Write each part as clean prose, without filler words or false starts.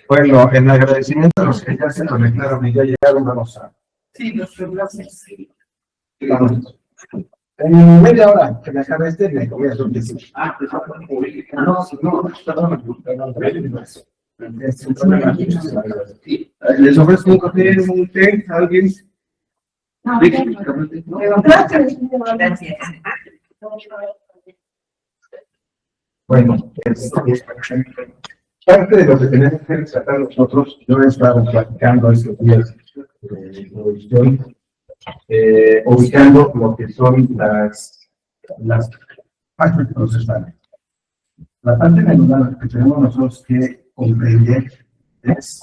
Bueno, en agradecimiento a los que ya se conectaron y ya llegaron, vamos a... Sí, los problemas. Vamos. En media hora que me acabe me comienzo un decir. Les ofrezco un café, un té, a alguien. Gracias. Bueno, parte de lo que tenemos que tratar nosotros, yo he estado platicando estos días, ubicando lo que son las partes procesales. La parte medular que tenemos nosotros que comprender es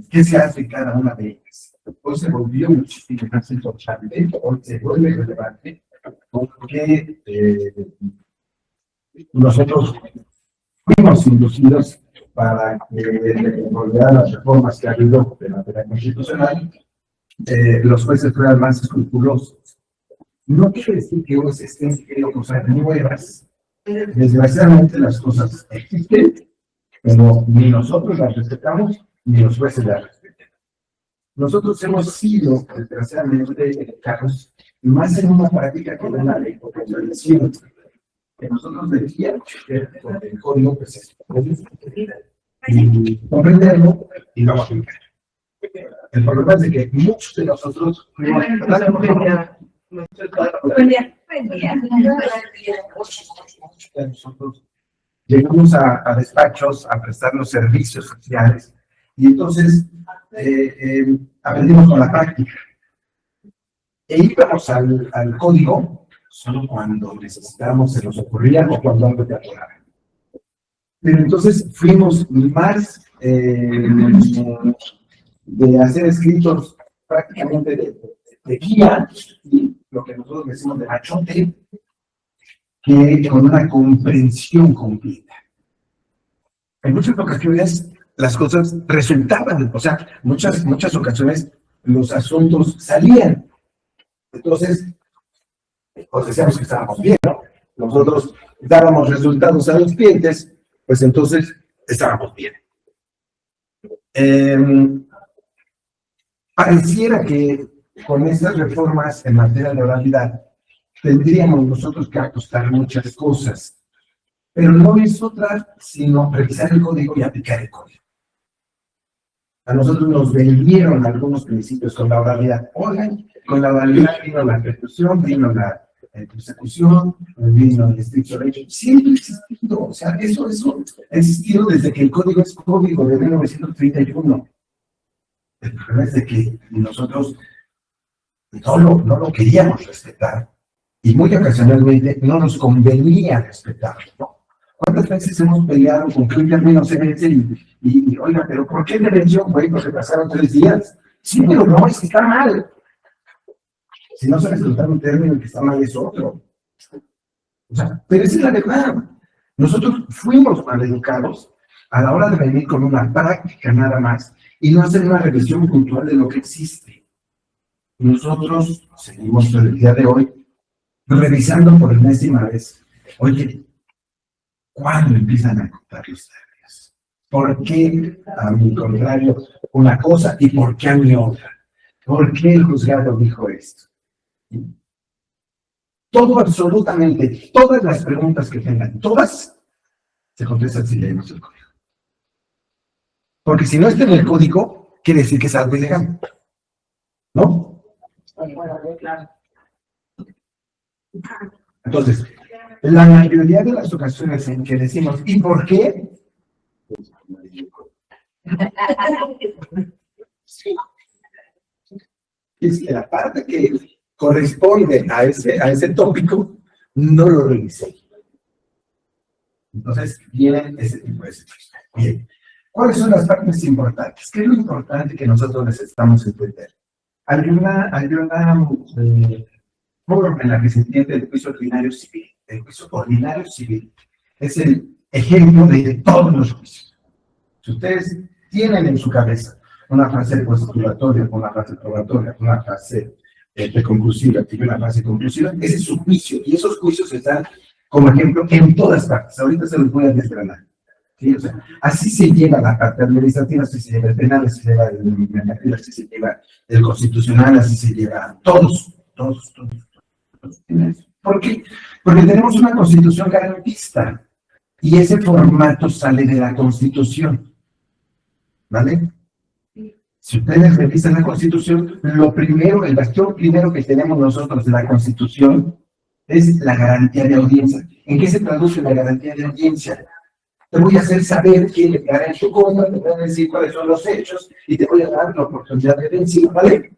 qué se hace cada una de ellas. Hoy se volvió muchísimo más importante, hoy se vuelve relevante, porque nosotros fuimos inducidos para que rodear las reformas que ha habido de materia constitucional, los jueces fueran más escrupulosos. No quiere decir que hoy se estén queriendo cosas nuevas. Desgraciadamente las cosas existen, pero ni nosotros las respetamos, ni los jueces las respetan. Nosotros hemos sido, desgraciadamente, Carlos, más en una práctica que en una ley, porque yo decía que nosotros decíamos que con el código pues es y comprenderlo y luego aplicar. El problema es de que muchos de nosotros fuimos nosotros llegamos a despachos a prestarnos servicios sociales y entonces aprendimos con la práctica e íbamos al código solo cuando necesitábamos, se nos ocurría o cuando algo te acordaba. Pero entonces fuimos más de hacer escritos prácticamente de guía, lo que nosotros decimos de machote, que con una comprensión completa. En muchas ocasiones las cosas resultaban, o sea, muchas ocasiones los asuntos salían. Entonces, pues decíamos que estábamos bien, ¿no? Nosotros dábamos resultados a los clientes, pues entonces estábamos bien. Pareciera que con estas reformas en materia de oralidad tendríamos nosotros que ajustar muchas cosas, pero no es otra sino revisar el código y aplicar el código. A nosotros nos vendieron algunos principios con la oralidad. Oigan, con la oralidad vino la persecución, vino la persecución, vino el estricto derecho. Siempre ha existido, o sea, eso ha existido desde que el código es código de 1931. El problema es de que nosotros no lo queríamos respetar y muy ocasionalmente no nos convenía respetarlo, ¿no? ¿Cuántas veces hemos peleado con que un término se vence y oiga, pero ¿por qué me venció, güey? Porque pasaron 3 días. Sí, pero no, es que está mal. Si no sabes contar un término, el que está mal es otro. O sea, pero esa es la verdad. Nosotros fuimos mal educados a la hora de venir con una práctica nada más y no hacer una revisión puntual de lo que existe. Nosotros seguimos el día de hoy revisando por enésima vez. Oye, ¿cuándo empiezan a contar los términos? ¿Por qué a mi contrario una cosa y por qué a mi otra? ¿Por qué el juzgado dijo esto? Todo, absolutamente, todas las preguntas que tengan, todas, se contestan si leemos el código. Porque si no está en el código, quiere decir que es algo ilegal. ¿No? Entonces, la mayoría de las ocasiones en que decimos, ¿y por qué? Es que la parte que corresponde a ese tópico, no lo revisé. Entonces, viene ese tipo de situaciones. Bien, ¿cuáles son las partes importantes? ¿Qué es lo importante que nosotros necesitamos entender? Hay una forma en la que se entiende el juicio ordinario civil. El juicio ordinario civil es el ejemplo de todos los juicios. Si ustedes tienen en su cabeza una fase postulatoria, una fase probatoria, una fase preconclusiva y una fase conclusiva, ese es su juicio. Y esos juicios están como ejemplo en todas partes. Ahorita se los voy a desgranar. ¿sí? O sea, así se lleva la parte administrativa, así se lleva el penal, así se lleva el mercantil, así se lleva el constitucional, así se lleva todos. ¿Por qué? Porque tenemos una constitución garantista y ese formato sale de la constitución, ¿vale? Si ustedes revisan la constitución, lo primero, el bastión primero que tenemos nosotros de la constitución es la garantía de audiencia. ¿En qué se traduce la garantía de audiencia? Te voy a hacer saber quién declara en tu contra, te voy a decir cuáles son los hechos y te voy a dar la oportunidad de decir, ¿vale?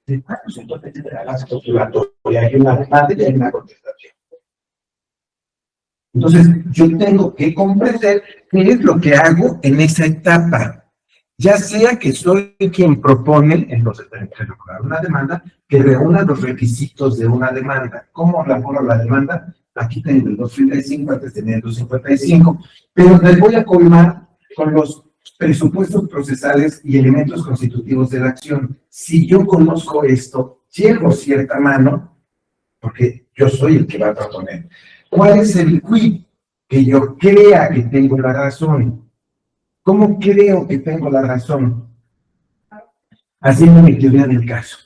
Pues entonces te hagas postulatoria, hay una demanda y hay una contestación. Entonces, yo tengo que comprender qué es lo que hago en esa etapa. Ya sea que soy quien propone, entonces tengo que elaborar una demanda que reúna los requisitos de una demanda. ¿Cómo elaboro la demanda? Aquí tengo el 235, antes tenía el 255, pero les voy a colmar con los presupuestos procesales y elementos constitutivos de la acción. Si yo conozco esto, llevo cierta mano, porque yo soy el que va a proponer. ¿Cuál es el quid? Que yo crea que tengo la razón. ¿Cómo creo que tengo la razón? Haciendo mi teoría del caso.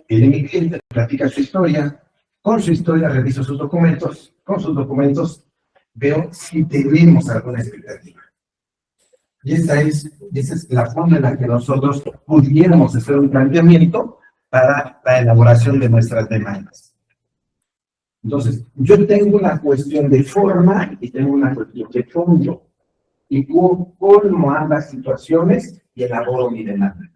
El emitente platica su historia, con su historia reviso sus documentos, con sus documentos veo si tenemos alguna expectativa. Y esa es la forma en la que nosotros pudiéramos hacer un planteamiento para la elaboración de nuestras demandas. Entonces, yo tengo una cuestión de forma y tengo una cuestión de fondo. Y colmo ambas situaciones y elaboro mi demanda.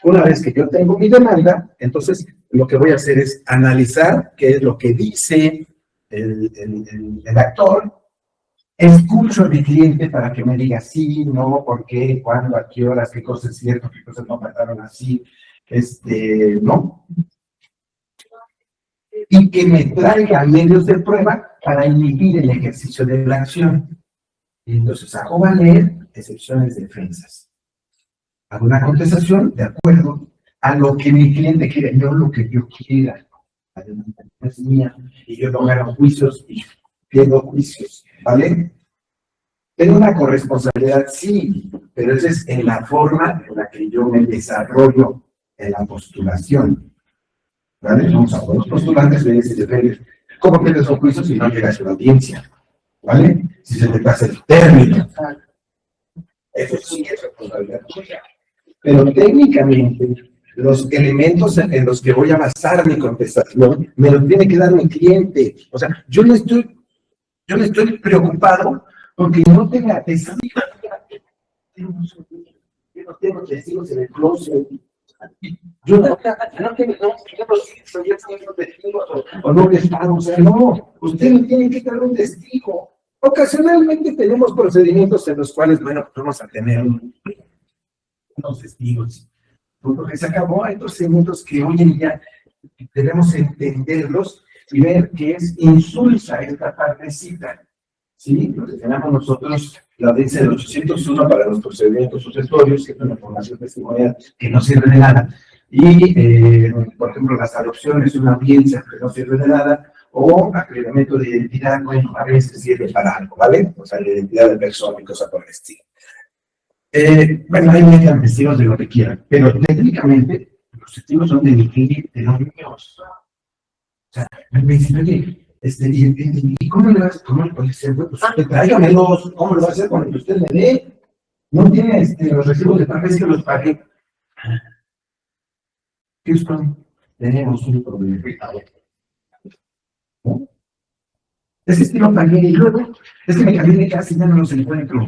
Una vez que yo tengo mi demanda, entonces lo que voy a hacer es analizar qué es lo que dice el actor. Escucho a mi cliente para que me diga sí, no, por qué, cuándo, a qué horas, qué cosas es cierto, qué cosas no pasaron así, ¿no? Y que me traiga medios de prueba para inhibir el ejercicio de la acción. Y entonces hago valer excepciones de defensas. Hago una contestación de acuerdo a lo que mi cliente quiere, no lo que yo quiera. La demanda no es mía y yo no gano juicios y pierdo juicios, ¿vale? Tengo una corresponsabilidad, sí, pero esa es en la forma en la que yo me desarrollo en la postulación. ¿Vale? Vamos a los postulantes, me dicen, ¿cómo pierdes un juicio si no llegas a una audiencia? ¿Vale? Si se te pasa el término. Eso sí es responsabilidad tuya. Pero técnicamente, los elementos en los que voy a basar mi contestación, me los tiene que dar mi cliente. O sea, yo no estoy preocupado porque no tenga testigos. Yo no tengo testigos en el closet. Yo no tengo testigos o no estado, o sea, no, usted no tiene que tener un testigo. Ocasionalmente tenemos procedimientos en los cuales, bueno, vamos a tener unos testigos. Porque se acabó, hay procedimientos que hoy en día debemos entenderlos y ver que es insulsa esta partecita. ¿Sí? Lo que tenemos nosotros, la audiencia del 801 para los procedimientos sucesorios, que es una información testimonial que no sirve de nada. Y, por ejemplo, las adopciones, una audiencia que no sirve de nada, o aclaramiento de identidad, bueno, a veces sirve para algo, ¿vale? O sea, la identidad de persona y cosas por el estilo. Bueno, hay medios testigos de lo que quieran, pero técnicamente los testigos son de los míos. O sea, me dicen, oye, ¿y cómo le vas a hacer? Pues tráigamelos, ¿cómo lo va a hacer con el que usted me dé? No tiene los recibos de tal vez que los pague. Houston, tenemos un problema. ¿No? Es que lo pagué y luego, es que me cambié de casa y ya no los encuentro.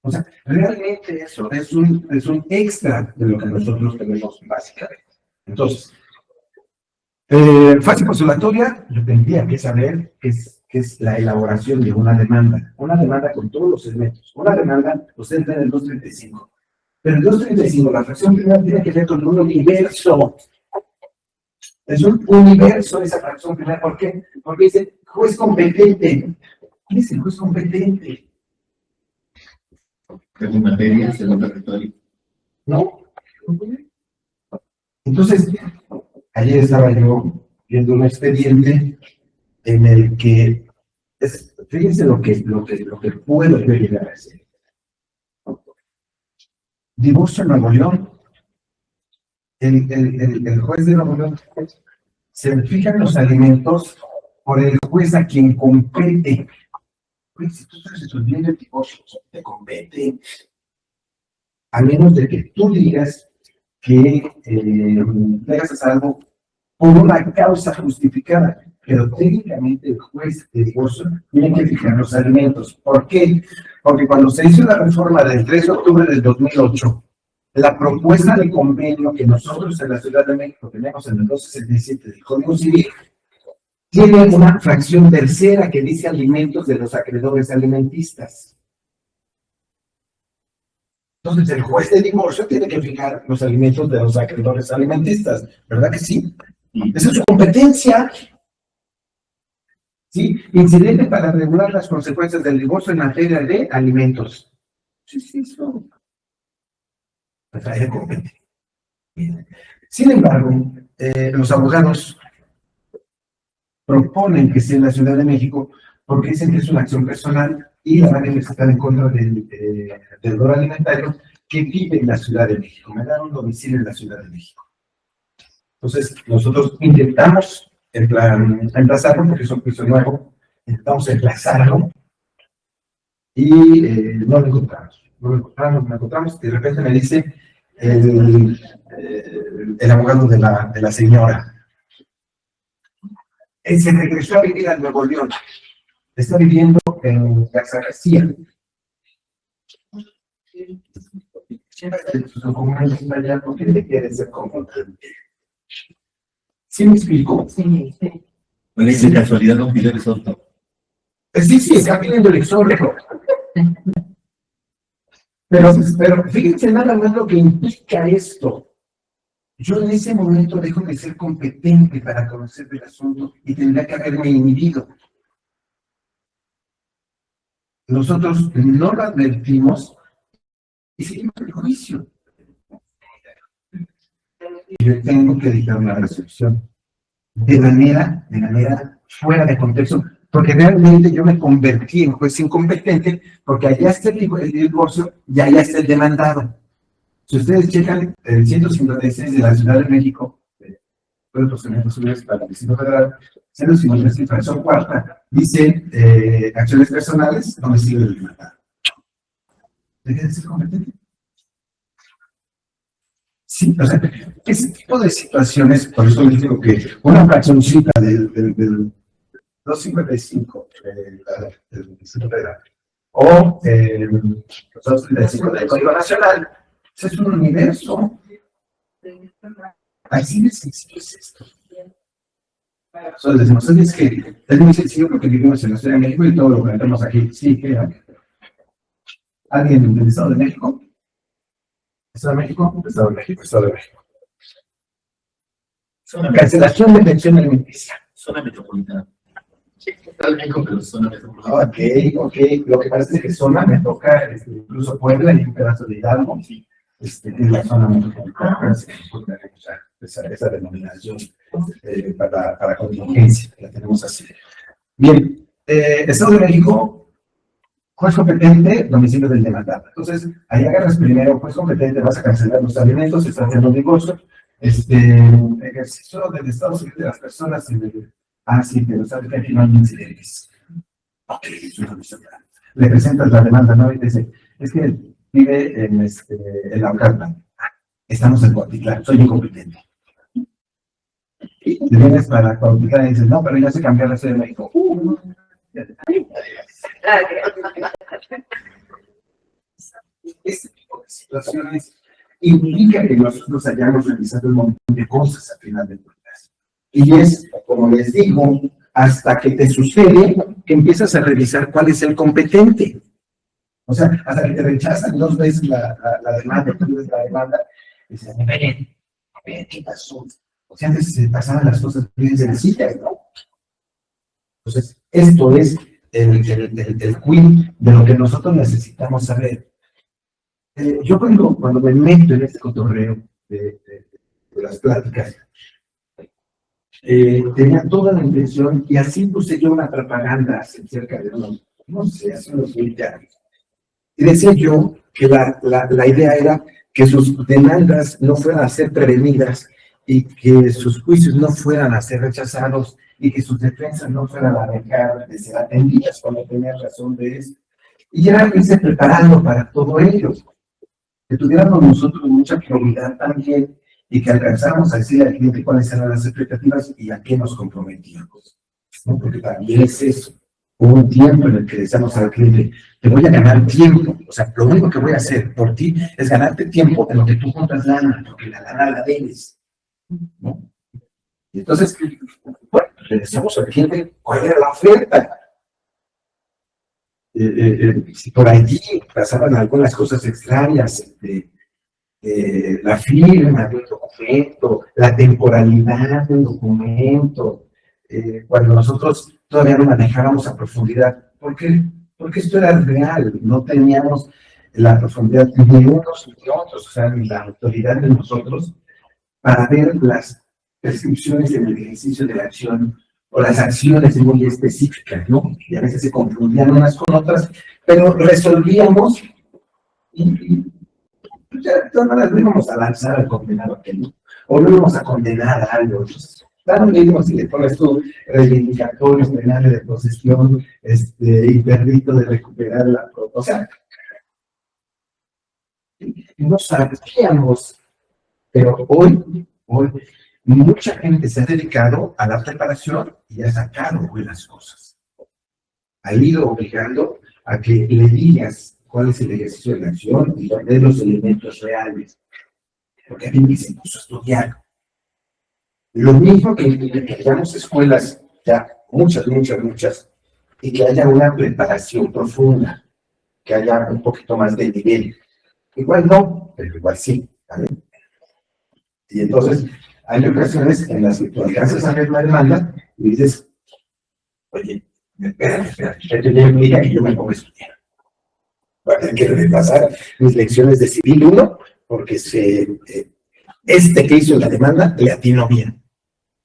O sea, realmente eso es un extra de lo que nosotros tenemos básicamente. Entonces, fase postulatoria, yo tendría que saber qué es la elaboración de una demanda con todos los elementos. Una demanda, usted entra en el 235. Pero el 235, la fracción primera tiene que ver con un universo. Es un universo esa fracción primera. ¿Por qué? Porque dice juez competente. ¿Quién es el juez competente? Según materia, según territorio. ¿No? Entonces, Ayer estaba yo viendo un expediente en el que, fíjense lo que puedo yo llegar a hacer. Divorcio en Nuevo León. El juez de Nuevo León se fijan los alimentos por el juez a quien compete. Pues, si tú estás resolviendo el divorcio, te compete. A menos de que tú digas que dejas algo por una causa justificada. Pero técnicamente el juez de divorcio tiene que fijar los alimentos. ¿Por qué? Porque cuando se hizo la reforma del 3 de octubre del 2008, la propuesta de convenio que nosotros en la Ciudad de México tenemos en el 267 del Código Civil, tiene una fracción tercera que dice alimentos de los acreedores alimentistas. Entonces, el juez de divorcio tiene que fijar los alimentos de los acreedores alimentistas, ¿verdad que sí? Esa es su competencia. ¿Sí? Incidente para regular las consecuencias del divorcio en materia de alimentos. Sí, sí, eso. Pues ahí compete. Sin embargo, los abogados proponen que sea en la Ciudad de México porque dicen que es una acción personal y la van a manifestar en contra del deudor alimentario que vive en la Ciudad de México. Me dan un domicilio en la Ciudad de México. Entonces, nosotros intentamos emplazarlo porque es un juicio nuevo, intentamos emplazarlo y no lo encontramos. No lo encontramos, y de repente me dice el abogado de la señora. Él se regresó a vivir a Nuevo León. Está viviendo en Garza García. Sus documentos allá porque le quiere ser competente. ¿Sí me explico? Sí, sí. Bueno, y de casualidad no pidió el Soto. Sí, está pidiendo el exordio. Pero fíjense nada más lo que implica esto. Yo en ese momento dejo de ser competente para conocer el asunto y tendría que haberme inhibido. Nosotros no lo advertimos y seguimos el juicio. Yo tengo que dictar una resolución de manera fuera de contexto, porque realmente yo me convertí en juez incompetente, porque allá está el divorcio y allá está el demandado. Si ustedes checan el 156 de la Ciudad de México, los procedimientos civiles para el Distrito Federal, 156, fracción cuarta, dice acciones personales, domicilio del demandado. ¿Deja de ser competente? Sí, o sea, ese tipo de situaciones, por eso les digo que una fraccioncita del 255 del Distrito Federal o los 235 del Código Nacional, ese es un universo. Así de sencillo es esto. Entonces decimos, es que es muy sencillo porque vivimos en la Ciudad de México y todo lo que tenemos aquí. Sí, que ¿alguien del Estado de México? ¿Estado de México? Estado de México, Estado de México. Cancelación de pensión alimenticia. Zona metropolitana. Sí, Estado de México, pero zona metropolitana. Ok. Lo que pasa es que zona me toca incluso Puebla y un pedazo de Hidalgo. En la zona metropolitana, esa denominación para contingencia, la tenemos así. Bien, Estado de México, juez competente, domicilio del demandado. Entonces, ahí agarras primero, juez competente, vas a cancelar los alimentos, estás haciendo divorcio, ejercicio del Estado civil de las personas, sí, pero sabes que aquí no hay incidentes. Ok, es una misión. Le presentas la demanda, ¿no? Y te dice, es que vive en la Ocampa. Estamos en Cuautitlán, soy incompetente. Y te vienes para Cuautitlán y dices, no, pero ya se cambió la Ciudad de México. Este tipo de situaciones implica que nosotros hayamos realizado un montón de cosas al final de cuentas. Y es, como les digo, hasta que te sucede que empiezas a revisar cuál es el competente. O sea, hasta que te rechazan 2 veces la demanda, la demanda, y dices, ¿qué pasó? O sea, antes se pasaban las cosas bien sencillas, ¿no? Entonces, esto es el quid de lo que nosotros necesitamos saber. Yo cuando me meto en este cotorreo de las pláticas, tenía toda la intención, y así puse yo una propaganda hace cerca de no sé, hace unos 20 años. Y decía yo que la idea era que sus demandas no fueran a ser prevenidas y que sus juicios no fueran a ser rechazados y que sus defensas no fueran a dejar de ser atendidas cuando tenían razón de eso. Y ya irse preparando para todo ello, que tuviéramos nosotros mucha prioridad también y que alcanzáramos a decir al cliente cuáles eran las expectativas y a qué nos comprometíamos, ¿no? Porque también es eso. Hubo un tiempo en el que decíamos al cliente, te voy a ganar tiempo, o sea, lo único que voy a hacer por ti es ganarte tiempo en lo que tú juntas lana, porque la lana la debes, ¿no? Y entonces, bueno, le decíamos al cliente cuál era la oferta. Si por allí pasaban algunas cosas extrañas, la firma de un documento, la temporalidad del documento, cuando nosotros todavía no manejábamos a profundidad. ¿Por qué? Porque esto era real, no teníamos la profundidad ni unos ni otros, o sea, ni la autoridad de nosotros para ver las prescripciones en el ejercicio de la acción o las acciones muy específicas, ¿no? Y a veces se confundían unas con otras, pero resolvíamos y ya de todas maneras no íbamos a lanzar al condenado aquel, ¿no? O no íbamos a condenar a algo. Da lo mismo si le pones tú reivindicatorios penales de posesión, interdicto de recuperar la... O sea, no sabíamos, pero hoy, mucha gente se ha dedicado a la preparación y ha sacado buenas cosas. Ha ido obligando a que le digas cuál es el ejercicio de la acción y ver los elementos reales. Porque a mí me se puso a estudiar. Lo mismo que hayamos escuelas, ya muchas, y que haya una preparación profunda, que haya un poquito más de nivel. Igual no, pero igual sí. ¿Vale? Y entonces, hay ocasiones en las que tú alcanzas a ver la demanda y dices, oye, espérame, me diga que yo me pongo a estudiar. Voy a tener que repasar mis lecciones de Civil 1, porque que hizo la demanda le atinó bien,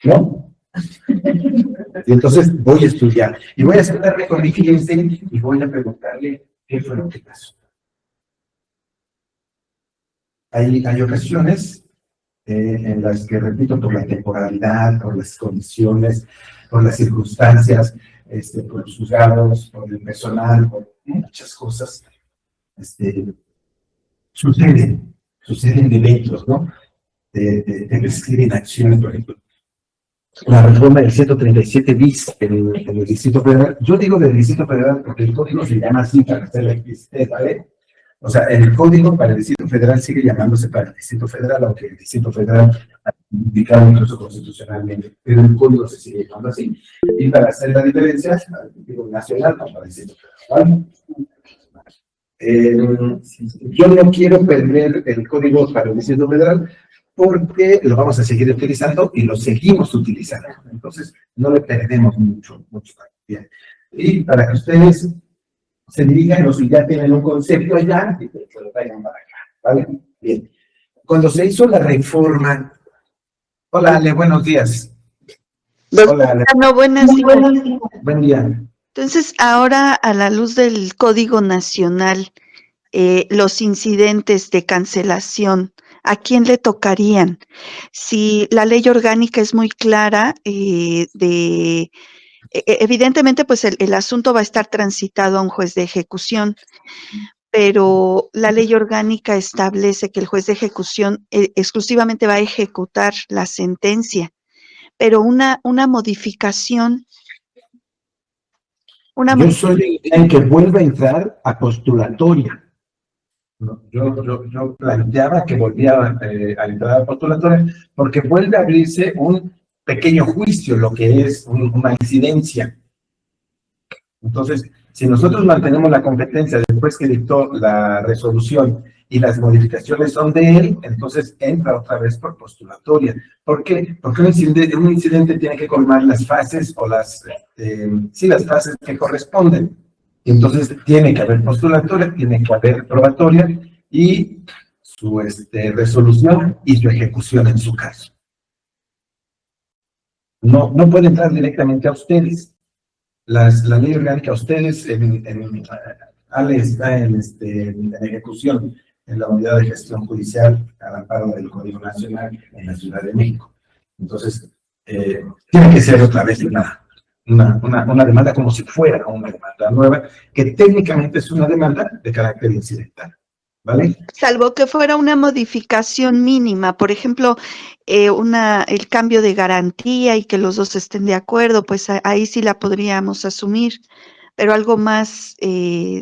¿no? Y entonces voy a estudiar, y voy a sentarme con mi cliente y voy a preguntarle qué fue lo que pasó. Hay ocasiones en las que, repito, por la temporalidad, por las condiciones, por las circunstancias, por los juzgados, por el personal, por muchas cosas, suceden eventos, ¿no? De prescribir acciones, por ejemplo. La reforma del 137 bis en el Distrito Federal. Yo digo del Distrito Federal porque el código se llama así para hacer la explicitez, ¿vale? O sea, el código para el Distrito Federal sigue llamándose para el Distrito Federal, aunque el Distrito Federal ha indicado incluso constitucionalmente, pero el código se sigue llamando así. Y para hacer la diferencia, digo nacional, no para el Distrito Federal, ¿vale? Yo no quiero perder el código para el Distrito Federal porque lo vamos a seguir utilizando y lo seguimos utilizando. Entonces, no le perdemos mucho. Bien. Y para que ustedes se dirijan o si ya tienen un concepto allá, y que lo traigan para acá, ¿vale? Bien. Cuando se hizo la reforma... Hola, Ale, buenos días. Hola, Ale. No, buenos días. Buen día. Entonces, ahora, a la luz del Código Nacional, los incidentes de cancelación, ¿a quién le tocarían? Si la ley orgánica es muy clara, evidentemente, pues el asunto va a estar transitado a un juez de ejecución, pero la ley orgánica establece que el juez de ejecución exclusivamente va a ejecutar la sentencia, pero una modificación. Yo soy en que vuelva a entrar a postulatoria. Yo planteaba que volvía a entrar a postulatoria porque vuelve a abrirse un pequeño juicio, lo que es una incidencia. Entonces, si nosotros mantenemos la competencia después que dictó la resolución y las modificaciones son de él, entonces entra otra vez por postulatoria. ¿Por qué? Porque un incidente tiene que colmar las fases o las fases que corresponden. Entonces tiene que haber postulatoria, tiene que haber probatoria y su resolución y su ejecución en su caso. no puede entrar directamente a ustedes. La ley orgánica a ustedes, Ale está en ejecución en la unidad de gestión judicial al amparo del Código Nacional en la Ciudad de México. Entonces, tiene que ser otra vez una demanda como si fuera una demanda nueva, que técnicamente es una demanda de carácter incidental, ¿vale? Salvo que fuera una modificación mínima, por ejemplo, el cambio de garantía y que los dos estén de acuerdo, pues ahí sí la podríamos asumir, pero algo más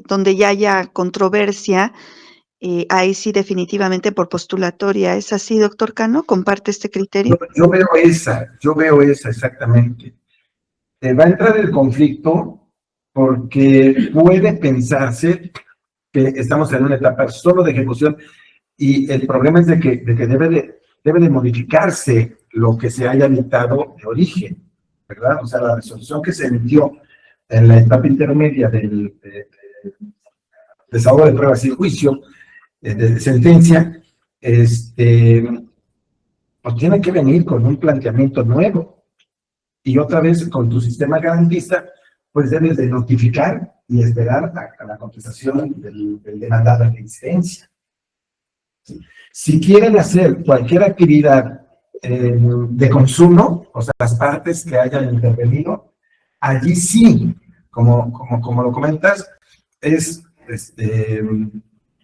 donde ya haya controversia, ahí sí definitivamente por postulatoria. ¿Es así, doctor Cano? ¿Comparte este criterio? Yo veo esa exactamente. Va a entrar el conflicto porque puede pensarse que estamos en una etapa solo de ejecución y el problema es de que debe de modificarse lo que se haya dictado de origen, ¿verdad? O sea, la resolución que se emitió en la etapa intermedia del desahogo de pruebas y juicio, de sentencia, pues tiene que venir con un planteamiento nuevo. Y otra vez, con tu sistema garantista, pues debes de notificar y esperar a la contestación del demandado en la incidencia. Si quieren hacer cualquier actividad de consumo, o sea, las partes que hayan intervenido, allí sí, como lo comentas, es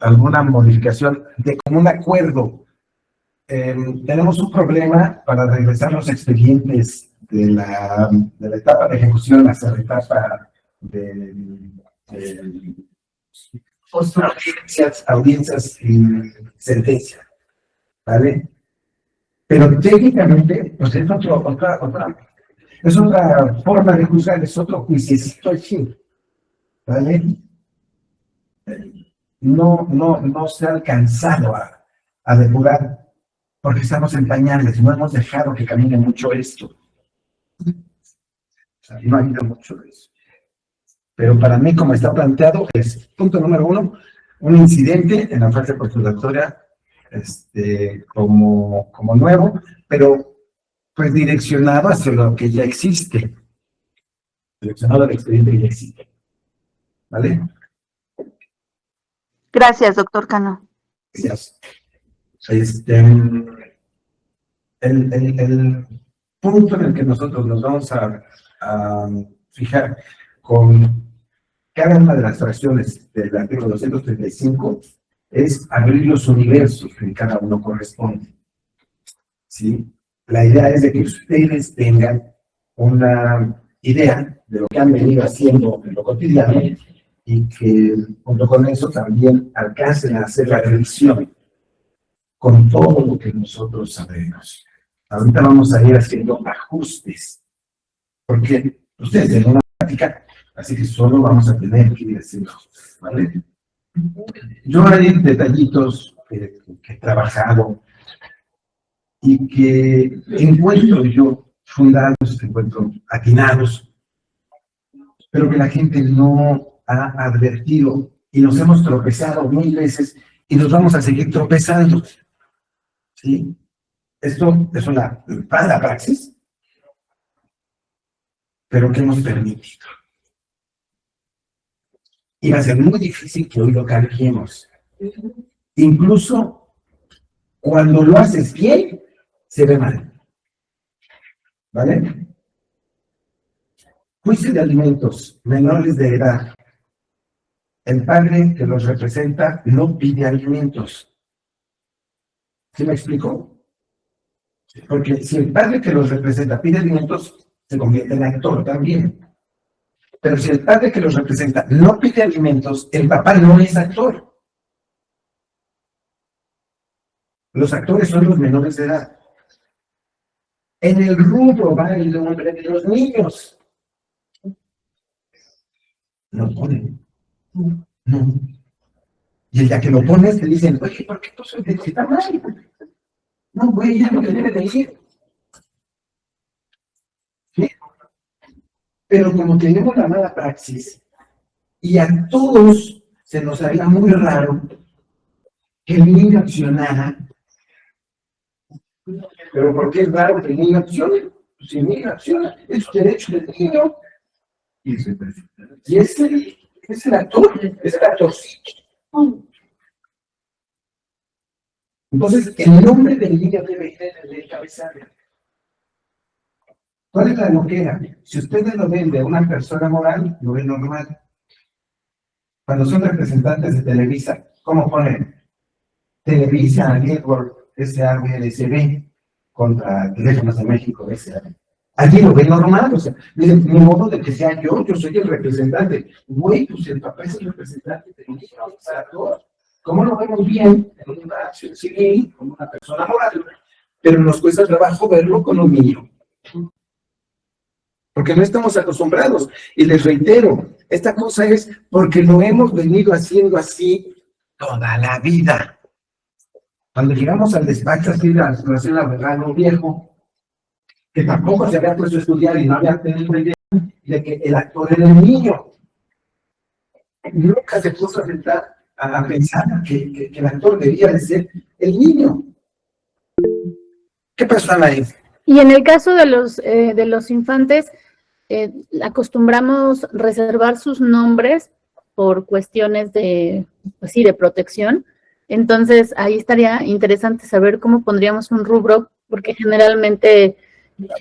alguna modificación de común acuerdo. Tenemos un problema para regresar los expedientes de la etapa de ejecución hacia la etapa de audiencias y sentencia, ¿vale? Pero técnicamente, pues es otra forma de juzgar, es otro juiciecito aquí, ¿vale? No se ha alcanzado a depurar porque estamos en pañales, no hemos dejado que camine mucho esto. O sea, no ha habido mucho de eso. Pero para mí, como está planteado, es punto número 1, un incidente en la fase postulatoria como nuevo, pero pues direccionado hacia lo que ya existe. Direccionado al expediente que ya existe. ¿Vale? Gracias, doctor Cano. Gracias. El punto en el que nosotros nos vamos a fijar con cada una de las fracciones del artículo 235 es abrir los universos que en cada uno corresponde. ¿Sí? La idea es de que ustedes tengan una idea de lo que han venido haciendo en lo cotidiano y que junto con eso también alcancen a hacer la revisión con todo lo que nosotros sabemos. Ahorita vamos a ir haciendo ajustes, porque ustedes tienen una práctica, así que solo vamos a tener que ir haciendo ajustes, ¿vale? Yo hay detallitos que he trabajado y que encuentro yo fundados, encuentro atinados, pero que la gente no ha advertido y nos hemos tropezado 1000 veces y nos vamos a seguir tropezando. ¿Sí? Esto es una mala praxis, pero que hemos permitido. Y va a ser muy difícil que hoy lo cambiemos. Incluso cuando lo haces bien, se ve mal. ¿Vale? Juicio de alimentos menores de edad. El padre que los representa no pide alimentos. ¿Sí me explico? Porque si el padre que los representa pide alimentos, se convierte en actor también. Pero si el padre que los representa no pide alimentos, el papá no es actor. Los actores son los menores de edad. En el rubro va el nombre de los niños. No ponen. No. Y el día que lo pones, te dicen, oye, ¿por qué tú solicitas más? No, güey, ya no te debe de ir. ¿Sí? Pero como tenemos la mala praxis, y a todos se nos haría muy raro que el niño accionara. ¿Pero por qué es raro que el niño accione? sin migración, es derecho del niño. Y es el actor, es el actorcito. Entonces, el nombre del niño debe ir en el cabezario. ¿Cuál es la loquera? Si ustedes lo ven de una persona moral, lo ven normal. Cuando son representantes de Televisa, ¿cómo ponen? Televisa, Network, SABLSB, contra Teléfonos de México, SAB. Allí lo ven normal, o sea, de modo de que sea yo soy el representante. Güey, pues el papá es el representante del niño, o sea, todos. ¿Cómo lo vemos bien en una acción civil, como una persona moral? Pero nos cuesta trabajo verlo con un niño. Porque no estamos acostumbrados. Y les reitero, esta cosa es porque lo hemos venido haciendo así toda la vida. Cuando llegamos al despacho así de la situación laboral, un viejo, que tampoco se había puesto a estudiar y no había tenido idea de que el actor era el niño. Nunca se puso a sentar a pensar que el actor debía de ser el niño. ¿Qué pasó, Anaí? Y en el caso de los infantes, acostumbramos reservar sus nombres por cuestiones de, pues sí, de protección. Entonces, ahí estaría interesante saber cómo pondríamos un rubro, porque generalmente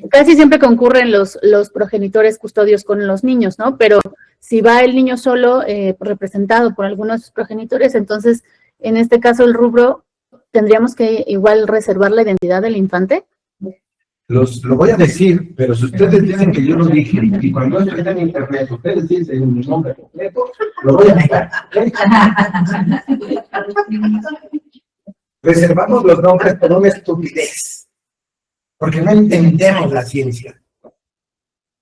casi siempre concurren los progenitores custodios con los niños, ¿no? Pero si va el niño solo, representado por algunos de sus progenitores, entonces, en este caso, el rubro, tendríamos que igual reservar la identidad del infante. Lo voy a decir, pero si ustedes dicen que yo lo dije, y cuando esto está en internet, ustedes dicen mi nombre completo, lo voy a negar. Reservamos los nombres por una estupidez, porque no entendemos la ciencia.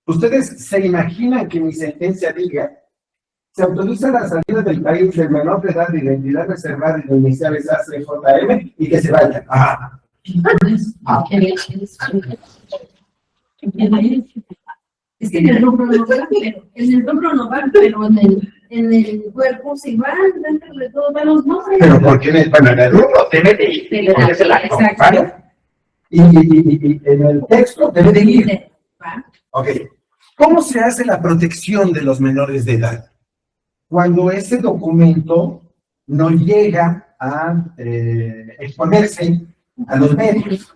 ¿Ustedes se imaginan que mi sentencia diga: se autoriza la salida del país del menor de edad de identidad reservada y de iniciales ACJM y que se vaya? Es que en el rubro no van, pero en el cuerpo sí van, dentro de todo van los nombres. Pero porque en el rubro debe de ir, porque se la acompaña. Y en el texto debe de ir. Ok. ¿Cómo se hace la protección de los menores de edad? Cuando ese documento no llega a exponerse a los medios,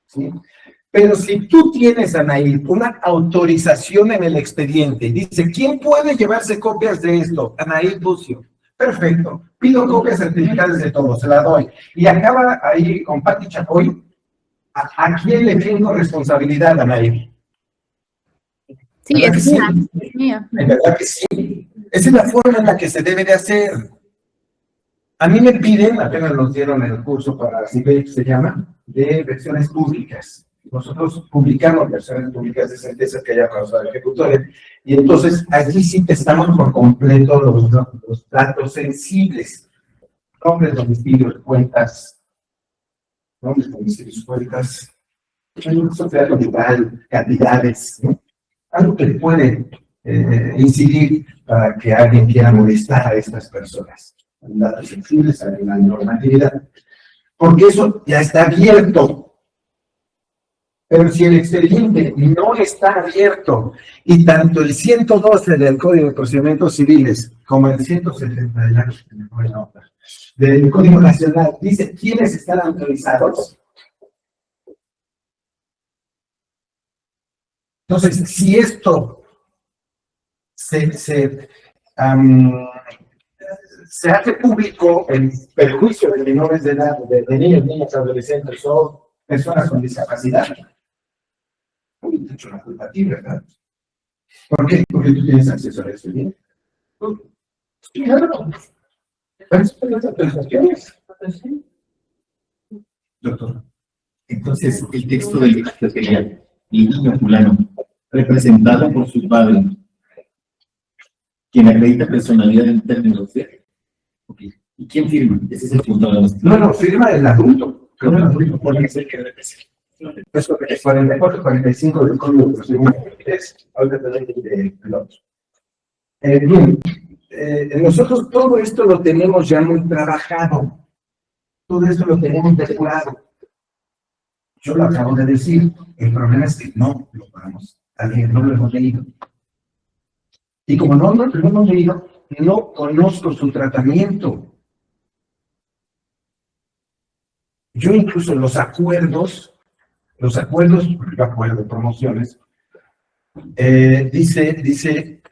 ¿sí? Pero si tú tienes, Anaí, una autorización en el expediente, dice, ¿quién puede llevarse copias de esto? Anaí Bucio. Perfecto. Pido copias certificadas de todo, se la doy. Y acaba ahí con Pati Chapoy. ¿A quién le tengo responsabilidad, Anaí? Sí, es sí? mía. En verdad que sí. Esa es la forma en la que se debe de hacer. A mí me piden, apenas nos dieron el curso para CIBEC, se llama, de versiones públicas. Nosotros publicamos versiones públicas de sentencias que haya causado ejecutores. Y entonces, allí sí testamos por completo los datos sensibles. Nombres, domicilios, cuentas. Nombres, domicilios, cuentas. Sociedad conyugal, cantidades, ¿no? Algo que puede incidir para que alguien quiera molestar a estas personas. Datos sensibles a la normatividad. Porque eso ya está abierto. Pero si el expediente no está abierto y tanto el 112 del Código de Procedimientos Civiles como el 170 del Código Nacional dice quiénes están autorizados, entonces si esto se hace público en perjuicio de menores de edad, de niños, niñas, adolescentes o personas con discapacidad, te echo la culpa a ti, ¿verdad? ¿Por qué? Porque tú tienes acceso a eso, ¿bien? Claro. Las autorizaciones. Doctor, entonces el texto del dictamen sería el niño fulano, representado por su padre, quien acredita personalidad en términos de... Okay. ¿Y quién firma? Ese es el punto de los... No, firma el adulto. Firma el adulto, porque es el que representa. Eso es 44, 45 del Código de Procedimientos. Ahorita te doy de pilotos. Bien, nosotros todo esto lo tenemos ya muy trabajado. Todo esto lo tenemos depurado. Yo lo acabo de decir. El problema es que no lo vamos a leer, no lo hemos leído. Y como no lo hemos leído, no conozco su tratamiento. Yo incluso los acuerdos, yo acuerdo, promociones, dice,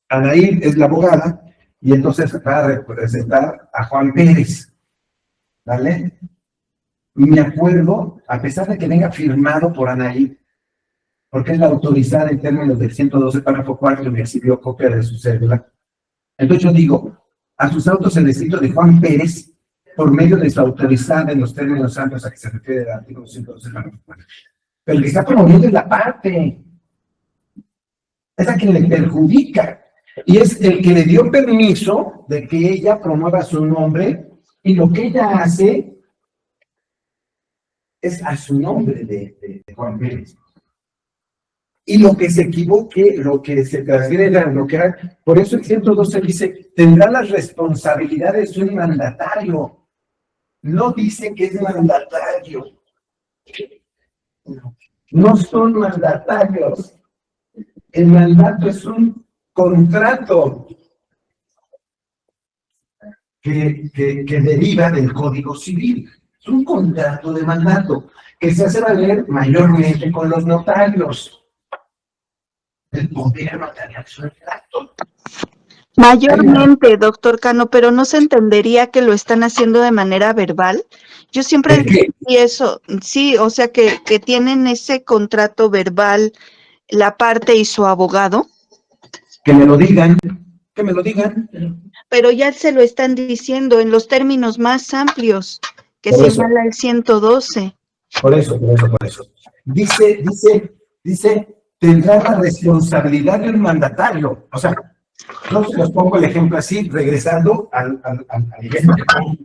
Anaí es la abogada, y entonces va a representar a Juan Pérez, ¿vale? Mi acuerdo, a pesar de que venga firmado por Anaí, porque es la autorizada en términos del 112 párrafo 4 y me exhibió copia de su cédula, entonces yo digo, a sus autos el escrito de Juan Pérez, por medio de su autorizada en los términos amplios a que se refiere el artículo 112 párrafo 4. Pero el que está promoviendo es la parte, es a quien le perjudica, y es el que le dio permiso de que ella promueva su nombre, y lo que ella hace es a su nombre de Juan Pérez. Y lo que se equivoque, lo que se transgreda, lo que haga, por eso el 112 dice, tendrá las responsabilidades de un mandatario. No dice que es mandatario. No son mandatarios. El mandato es un contrato que deriva del Código Civil. Es un contrato de mandato que se hace valer mayormente con los notarios. El poder notarial es un trato. Mayormente, doctor Cano, pero no se entendería que lo están haciendo de manera verbal. Yo siempre entendí eso, sí, o sea que tienen ese contrato verbal la parte y su abogado. Que me lo digan, que me lo digan. Pero ya se lo están diciendo en los términos más amplios que Por eso. señala el 112. Por eso. Dice, tendrá la responsabilidad del mandatario. O sea, no se los pongo el ejemplo así, regresando al ejemplo que pongo.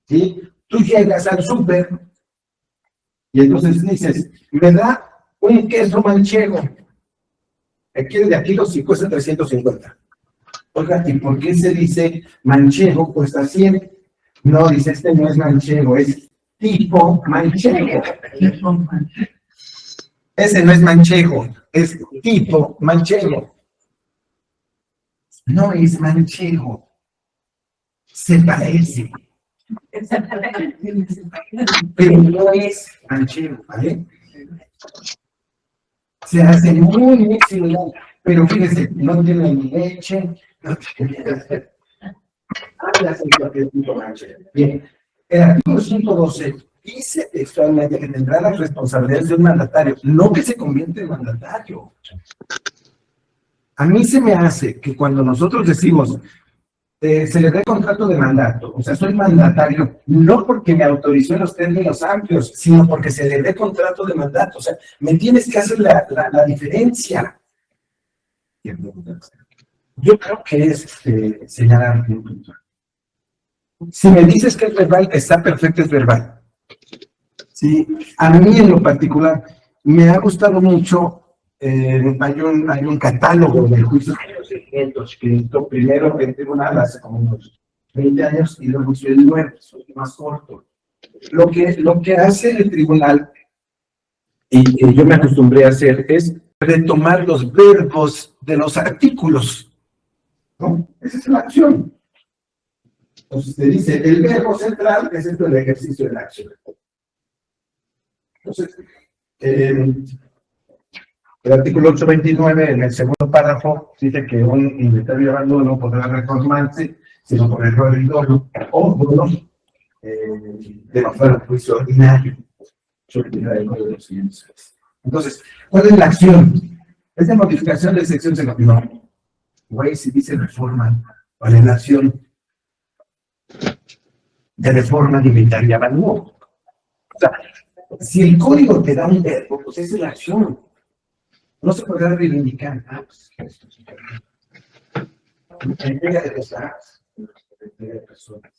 ¿Sí? Tú llegas al súper y entonces dices, me da un queso manchego. De aquí los cuesta 350. Oiga, ¿y por qué se dice manchego cuesta 100? No, dice, este no es manchego, es tipo manchego. Ese no es manchego, es tipo manchego. No es manchego. Se parece. Pero no es manchego, ¿vale? Se hace muy similar. Pero fíjese, no tiene ni leche, no tiene... Bien, el artículo 112 dice textualmente que tendrá las responsabilidades de un mandatario, no que se convierte en mandatario. A mí se me hace que cuando nosotros decimos se le dé contrato de mandato, o sea, soy mandatario, no porque me autorizó en los términos amplios, sino porque se le dé contrato de mandato, o sea, me tienes que hacer la diferencia. Yo creo que es señalar un punto. Si me dices que es verbal, está perfecto, es verbal. Sí, a mí en lo particular me ha gustado mucho, hay un catálogo del juicio de los seguimientos que hizo primero en tribunal hace como unos 20 años y luego hizo el nuevo, más corto. Lo que hace el tribunal, y yo me acostumbré a hacer, es retomar los verbos de los artículos, ¿no? Esa es la acción. Entonces te dice, el verbo central es esto del ejercicio de la acción. Entonces, el artículo 829, en el segundo párrafo, dice que un inventario de abandono podrá reformarse, sino por error y dolo, o dolo, de no fuera un juicio ordinario. Entonces, ¿cuál es la acción? Es de modificación de sección se continuó. Güey, si dice reforma, ¿cuál es la acción? De reforma de inventario y abandono. O sea, si el código te da un verbo, pues esa es la acción. No se podrá reivindicar. Entrega de personas. Entrega de personas.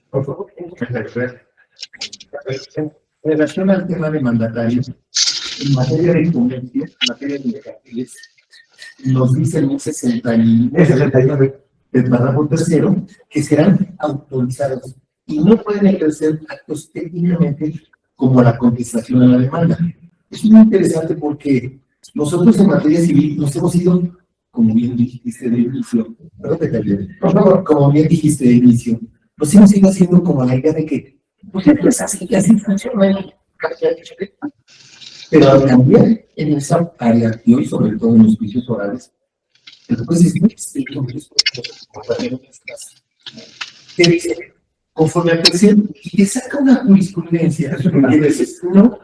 Por favor. En relación al tema de mandatario, en materia de incumbencias, en materia de indicatives, nos dice el 69 del párrafo tercero que serán autorizados y no pueden ejercer actos técnicamente como la contestación a la demanda. Es muy interesante porque nosotros en materia civil nos hemos ido, como bien dijiste de inicio, perdón que te olvidé, por favor, como bien dijiste de inicio, nos hemos ido haciendo como la idea de que, pues es así funciona. Pero también en esa área, y hoy sobre todo en los juicios orales, el juez es muy estricto en los comportamientos te dice, conforme al presente, y te saca una jurisprudencia, y dices, no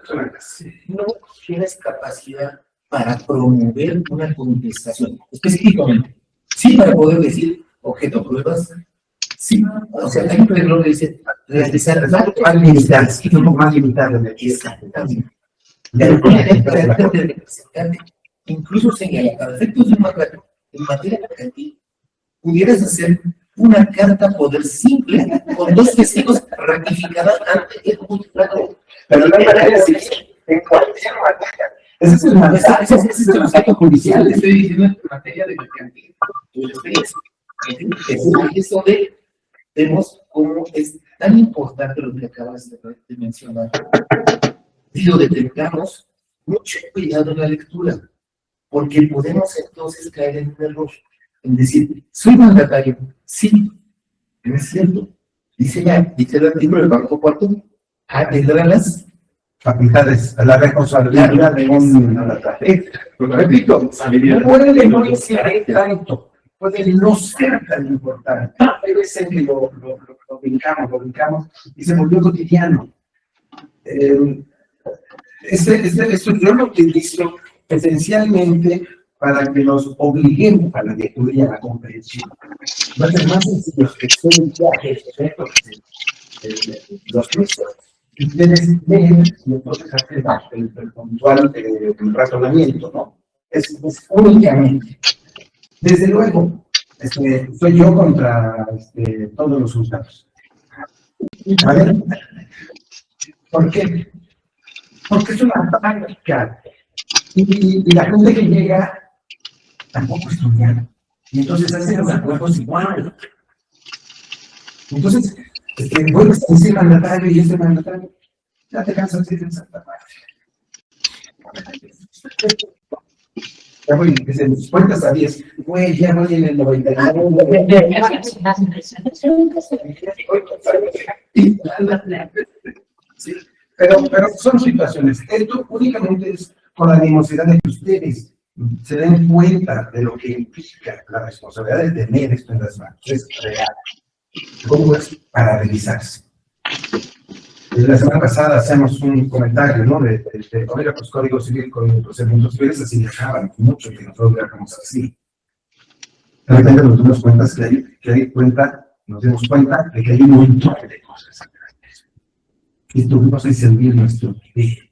tienes capacidad para promover una contestación, específicamente, sí para poder decir objeto pruebas, sí, o sea, hay un reloj que dice, realizar más limitado, un poco más limitado de aquí. exactamente. El representante incluso señala, para efectos de un mandato, en materia mercantil, pudieras hacer una carta poder simple con 2 testigos ratificada ante el juzgado. Pero no hay materia civil, en cualquier materia. Ese es el mandato judicial. Estoy diciendo en materia de mercantil. Es donde vemos cómo es tan importante lo que acabas de mencionar. Digo, detengamos mucho cuidado en la lectura, porque podemos entonces caer en un error, en decir, soy mandatario, sí, es cierto, dice el artículo del párrafo 4, tendrá las facultades, la responsabilidad de un mandatario. Repito, puede no ser tanto, puede no ser tan importante. Puede ser que lo brincamos y se volvió cotidiano. Esto yo lo utilizo esencialmente para que nos obliguemos a la lectura y a la comprensión. Va a ser más sencillo que son viajes, los juicios. Ustedes leen y entonces hacen el puntual razonamiento, ¿no? Es únicamente. Desde luego, soy yo contra todos los juzgados. ¿Vale? ¿Por qué? Porque es una práctica. Y la gente que llega tampoco estudia. Y entonces hacen los acuerdos igual. Entonces, vuelves a decir mandatario y ese mandatario, ya te cansas de decir Santa Madre. Ya voy, desde mis cuentas a 10, güey, ya voy en el 99. Sí, pero son situaciones. Esto únicamente es con la animosidad de que ustedes se den cuenta de lo que implica la responsabilidad de tener esto en las manos. Es real. ¿Cómo es para revisarse? La semana pasada hacemos un comentario, ¿no? De oiga, pues Código Civil con los procedimientos civiles así dejaban mucho que nosotros viajamos así. De repente nos dimos cuenta de que hay un montón de cosas. Y tuvimos que servir nuestro nivel.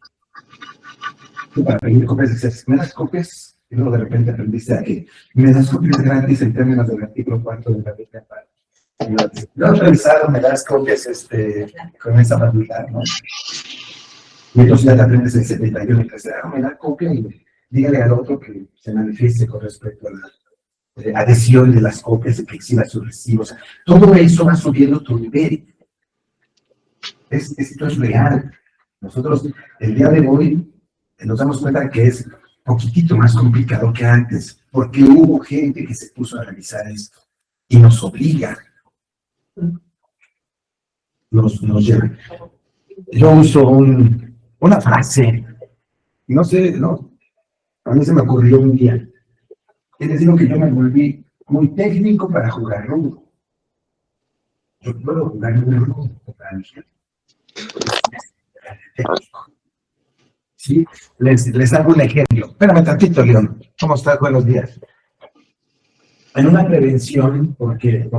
Para pedir copias, dices, ¿me das copias? Y luego de repente aprendiste a que me das copias gratis en términos del artículo 4 de la ley de no has revisado, me das copias con esa facultad, ¿no? Y entonces ya te aprendes el 71 y te dices, me da copia y dígale al otro que se manifieste con respecto a la adhesión de las copias y que exhiba sus recibos. Todo eso va subiendo tu nivel. Esto es real. Nosotros, el día de hoy, nos damos cuenta que es un poquitito más complicado que antes, porque hubo gente que se puso a revisar esto y nos obliga. Nos lleva. Yo uso una frase, no sé, no, a mí se me ocurrió un día. Es decir, que yo me volví muy técnico para jugar rudo. Yo puedo jugar muy rudo para alguien. Sí, les hago un ejemplo. Espérame tantito, León. ¿Cómo estás? Buenos días. En una prevención, porque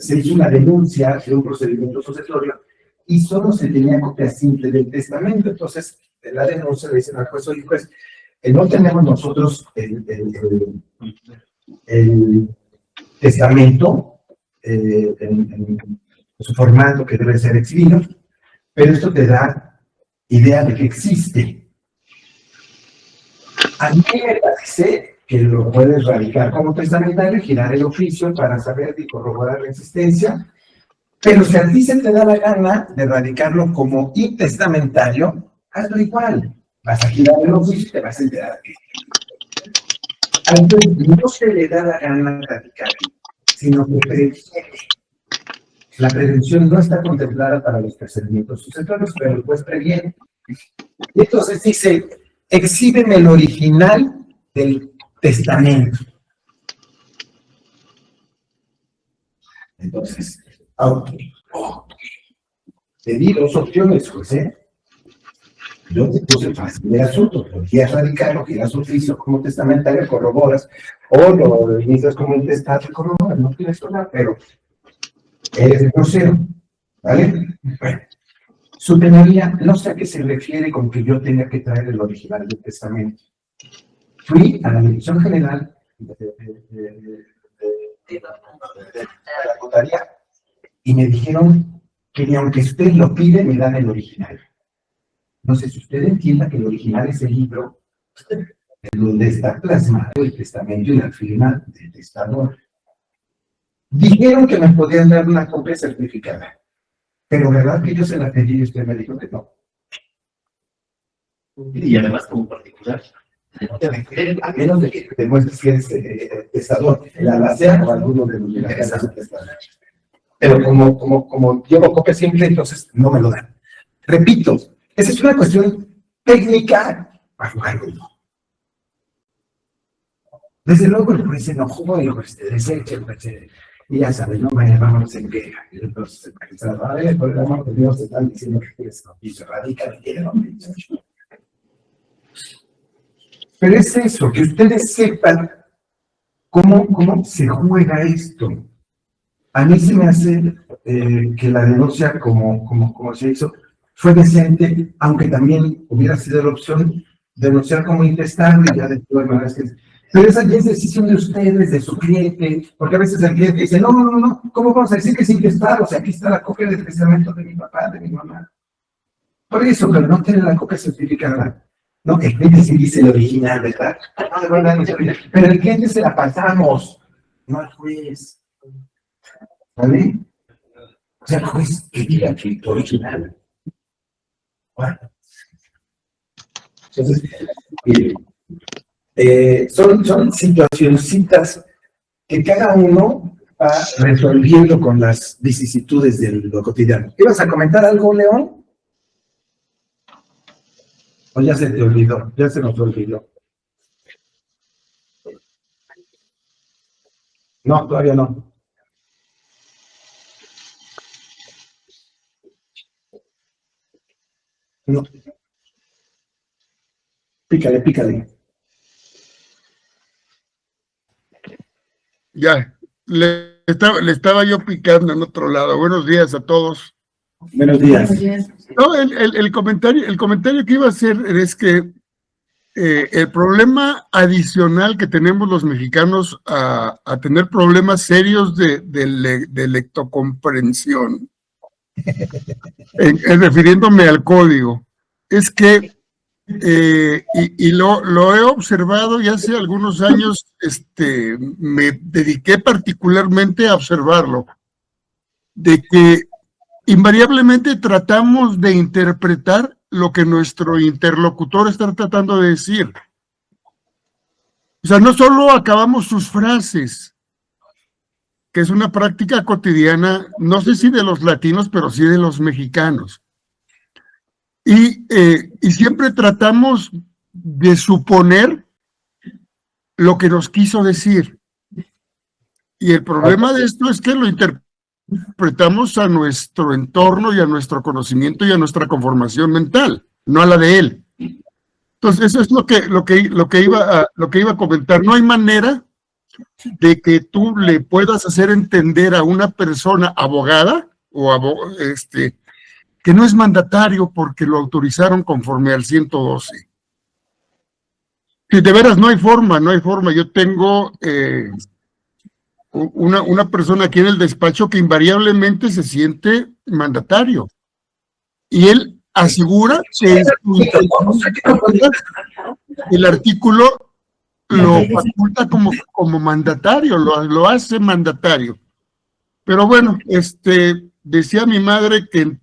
se hizo una denuncia de un procedimiento sucesorio y solo se tenía copia simple del testamento. Entonces, en la denuncia le dicen al juez, oye, pues, no tenemos nosotros el testamento en su formato que debe ser exhibido, pero esto te da idea de que existe. A mí me parece que lo puedes radicar como testamentario, girar el oficio para saber y corroborar la existencia, Pero si a ti se te da la gana de radicarlo como intestamentario, hazlo igual. Vas a girar el oficio y te vas a enterar que no se le da la gana radicar, sino que previene. La prevención no está contemplada para los procedimientos sucesorios, pero pues previene. Y entonces dice, exhíbeme el original del testamento. Entonces, te di dos opciones, José. Yo te puse fácil de asunto, lo quieres radicar, lo quieres oficio como testamentario, corroboras, o lo inicias como intestado, corroboras, no tienes nada, pero eres grosero, ¿vale? Bueno, su teoría, no sé a qué se refiere con que yo tenga que traer el original del testamento. Fui a la Dirección General de la notaría y me dijeron que ni aunque usted lo pide, me dan el original. No sé si usted entienda que el original es el libro en donde está plasmado el testamento y la firma del testador. Dijeron que me podían dar una copia certificada, pero verdad que yo se la pedí y usted me dijo que no. Y además, como particular, A menos de que demuestres que eres testador, el albacea o alguno de los milagros. Pero como llevo copia siempre, entonces no me lo dan. Repito, esa es una cuestión técnica. Desde luego el juez se enojó y el juez te desecha, y ya sabes, no me vamos en queja. Y entonces el magistrado, a ver, por el amor de Dios, te están diciendo que quieres y se radica y quiere hombre. Pero es eso, que ustedes sepan cómo se juega esto. A mí se me hace que la denuncia, como se hizo, fue decente, aunque también hubiera sido la opción denunciar como intestable, ya de todas maneras. Pero esa ya es decisión de ustedes, de su cliente, porque a veces el cliente dice, no, ¿cómo vamos a decir que es intestable? O sea, aquí está la copia del testamento de mi papá, de mi mamá. Por eso, pero no tiene la copia certificada. No, el cliente sí dice el original, ¿verdad? Pero el cliente se la pasamos, no al juez. ¿Vale? O sea, el juez que diga que el original. Bueno. Entonces, son situacioncitas que cada uno va resolviendo con las vicisitudes de lo cotidiano. ¿Ibas a comentar algo, León? ¿O ya se te olvidó? Ya se nos olvidó. No, todavía no. No. Pícale. Ya, le estaba yo picando en otro lado. Buenos días a todos. Buenos días. No, el comentario que iba a hacer es que el problema adicional que tenemos los mexicanos a tener problemas serios de lectocomprensión, refiriéndome al código, es que, y lo he observado y hace algunos años me dediqué particularmente a observarlo, de que invariablemente tratamos de interpretar lo que nuestro interlocutor está tratando de decir. O sea, no solo acabamos sus frases, que es una práctica cotidiana, no sé si de los latinos, pero sí de los mexicanos. Y siempre tratamos de suponer lo que nos quiso decir. Y el problema de esto es que lo interpretamos a nuestro entorno y a nuestro conocimiento y a nuestra conformación mental, no a la de él. Entonces, eso es lo que iba a comentar. No hay manera de que tú le puedas hacer entender a una persona abogada o que no es mandatario porque lo autorizaron conforme al 112. Si de veras no hay forma. Yo tengo una persona aquí en el despacho que invariablemente se siente mandatario. Y él asegura que el artículo lo faculta como mandatario, lo hace mandatario. Pero bueno, decía mi madre que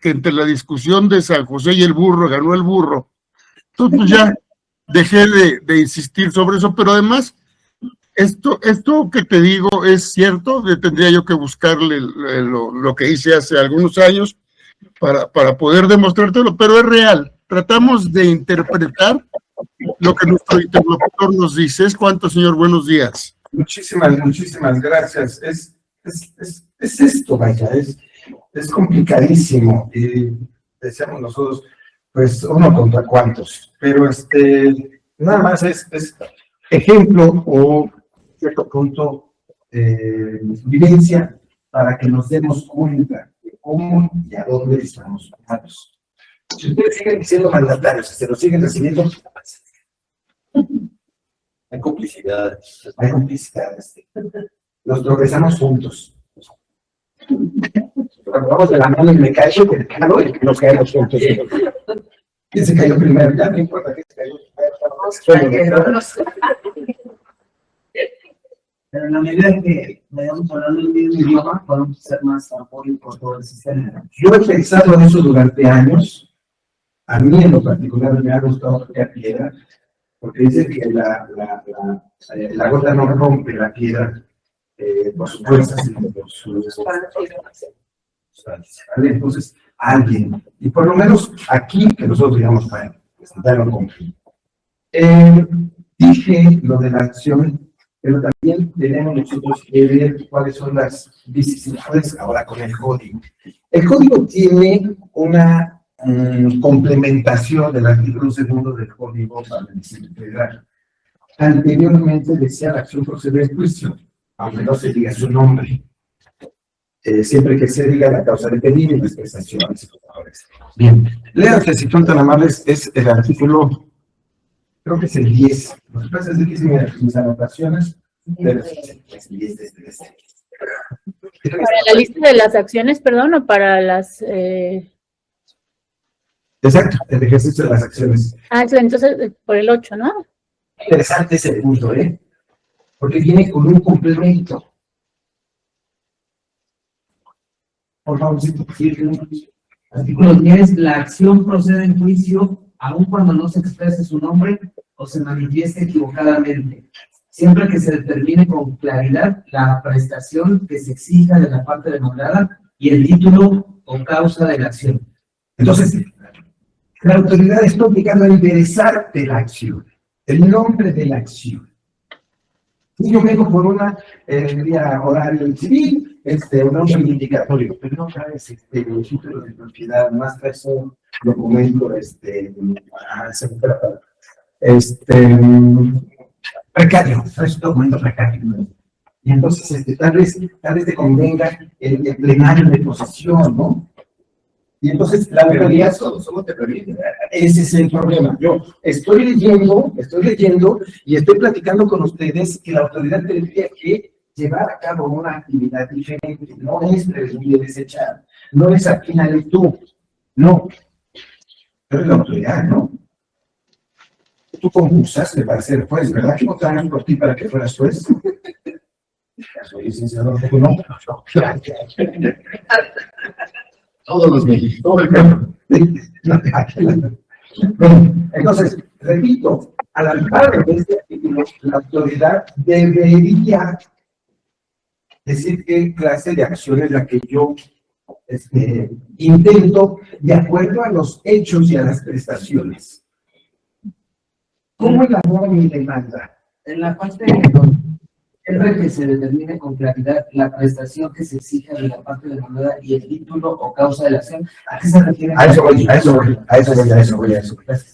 entre la discusión de San José y el burro ganó el burro. Entonces pues, ya dejé de insistir sobre eso, pero además, esto que te digo es cierto, tendría yo que buscarle lo que hice hace algunos años para poder demostrártelo, pero es real. Tratamos de interpretar lo que nuestro interlocutor nos dice. ¿Es cuánto, señor? Buenos días. Muchísimas gracias. Es esto, vaya, es complicadísimo. Y decíamos nosotros, pues, uno contra cuantos. Pero nada más es ejemplo o cierto punto vivencia para que nos demos cuenta de cómo y a dónde estamos parados. Si ustedes siguen siendo mandatarios, si se los siguen recibiendo, hay complicidades. Nos progresamos juntos. Cuando vamos de la mano y me caigo, y nos caemos juntos. ¿Quién se cayó primero? Ya no importa quién se cayó primero. Pero en la medida en que vayamos hablando el mismo idioma, podemos hacer más apoyo por todo el sistema. Yo he pensado en eso durante años. A mí en lo particular me ha gustado tocar piedra, porque dicen que la gota no rompe la piedra por su fuerza, sino por su ¿vale? Entonces, alguien, y por lo menos aquí, que nosotros digamos para presentarlo con dije lo de la acción, pero también tenemos nosotros que ver cuáles son las vicisitudes ahora con el código. El código tiene una complementación del artículo 2 del Código para el Distrito Federal. Anteriormente decía la acción procede en juicio, aunque no se diga su nombre. Siempre que se diga la causa de pedido y las prestaciones. Bien, léanse si son tan amables, es el artículo, creo que es el 10. Lo que pasa es que hice mis anotaciones, pero es el 10 de este. ¿Para la lista de las acciones, perdón, o para las...? Exacto, el ejercicio de las acciones. Entonces, por el 8, ¿no? Interesante ese punto, porque viene con un complemento. Por favor, si Artículo 10. La acción procede en juicio aun cuando no se exprese su nombre o se manifieste equivocadamente, siempre que se determine con claridad la prestación que se exija de la parte demandada y el título o causa de la acción. Entonces, la autoridad está obligada a enderezar de la acción, el nombre de la acción. Si yo vengo por una vía oral civil, un nombre indicatorio, pero no traes el título de propiedad, más traes un documento, precario, traes un documento precario. Y entonces, tal vez te convenga el plenario de posesión, ¿no? Y entonces, la autoridad solo te permite. Ese es el problema. Yo estoy leyendo y estoy platicando con ustedes que la autoridad tendría que llevar a cabo una actividad diferente. No es prevenir y desechar. No es afinar tú. No. Pero es la autoridad, ¿no? Tú concursaste para ser juez, ¿verdad? ¿Que votaron por ti para que fueras juez? Soy licenciado, no. Todos los mexicanos. Todo el campo. Bueno, entonces, repito, al amparo de este artículo, la autoridad debería decir qué clase de acción es la que yo intento de acuerdo a los hechos y a las prestaciones. ¿Cómo elaboro mi demanda? En la parte siempre que se determine con claridad la prestación que se exija de la parte demandada y el título o causa de la acción, ¿a qué se refiere? A eso voy.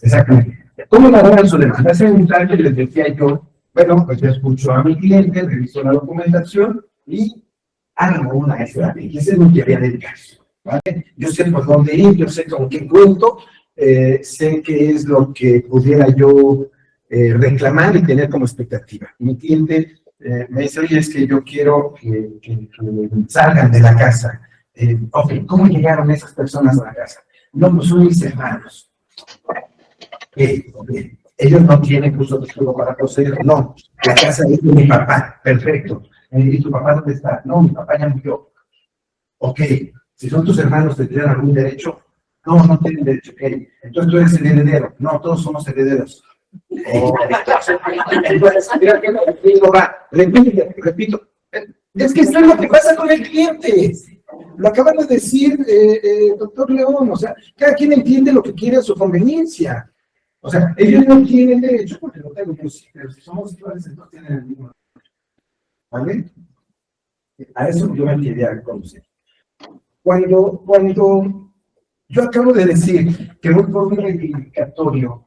Exactamente. ¿Cómo elaboran su demanda? Hace un tal que les decía yo, bueno, pues yo escucho a mi cliente, reviso la documentación y hago una estrategia. Ese es lo que había del caso, ¿vale? Yo sé por dónde ir, yo sé con qué cuento, sé qué es lo que pudiera yo reclamar y tener como expectativa. Mi cliente me dice, oye, es que yo quiero que salgan de la casa. Ok, ¿cómo llegaron esas personas a la casa? No, pues son mis hermanos. Ellos no tienen uso de título para proceder. No, la casa es de mi papá. Perfecto. ¿Y tu papá dónde está? No, mi papá ya murió. Ok, si son tus hermanos, ¿tendrían algún derecho? No, no tienen derecho. Ok, entonces tú eres el heredero. No, todos somos herederos. Entonces, mira que no va. Repito. Es que eso es lo que pasa con el cliente. Lo acaba de decir doctor León. O sea, cada quien entiende lo que quiere a su conveniencia. O sea, ellos no tienen derecho porque no tengo, pero si somos iguales, entonces tienen el mismo. ¿Vale? A eso yo me quería conocer. Cuando yo acabo de decir que voy por un reivindicatorio,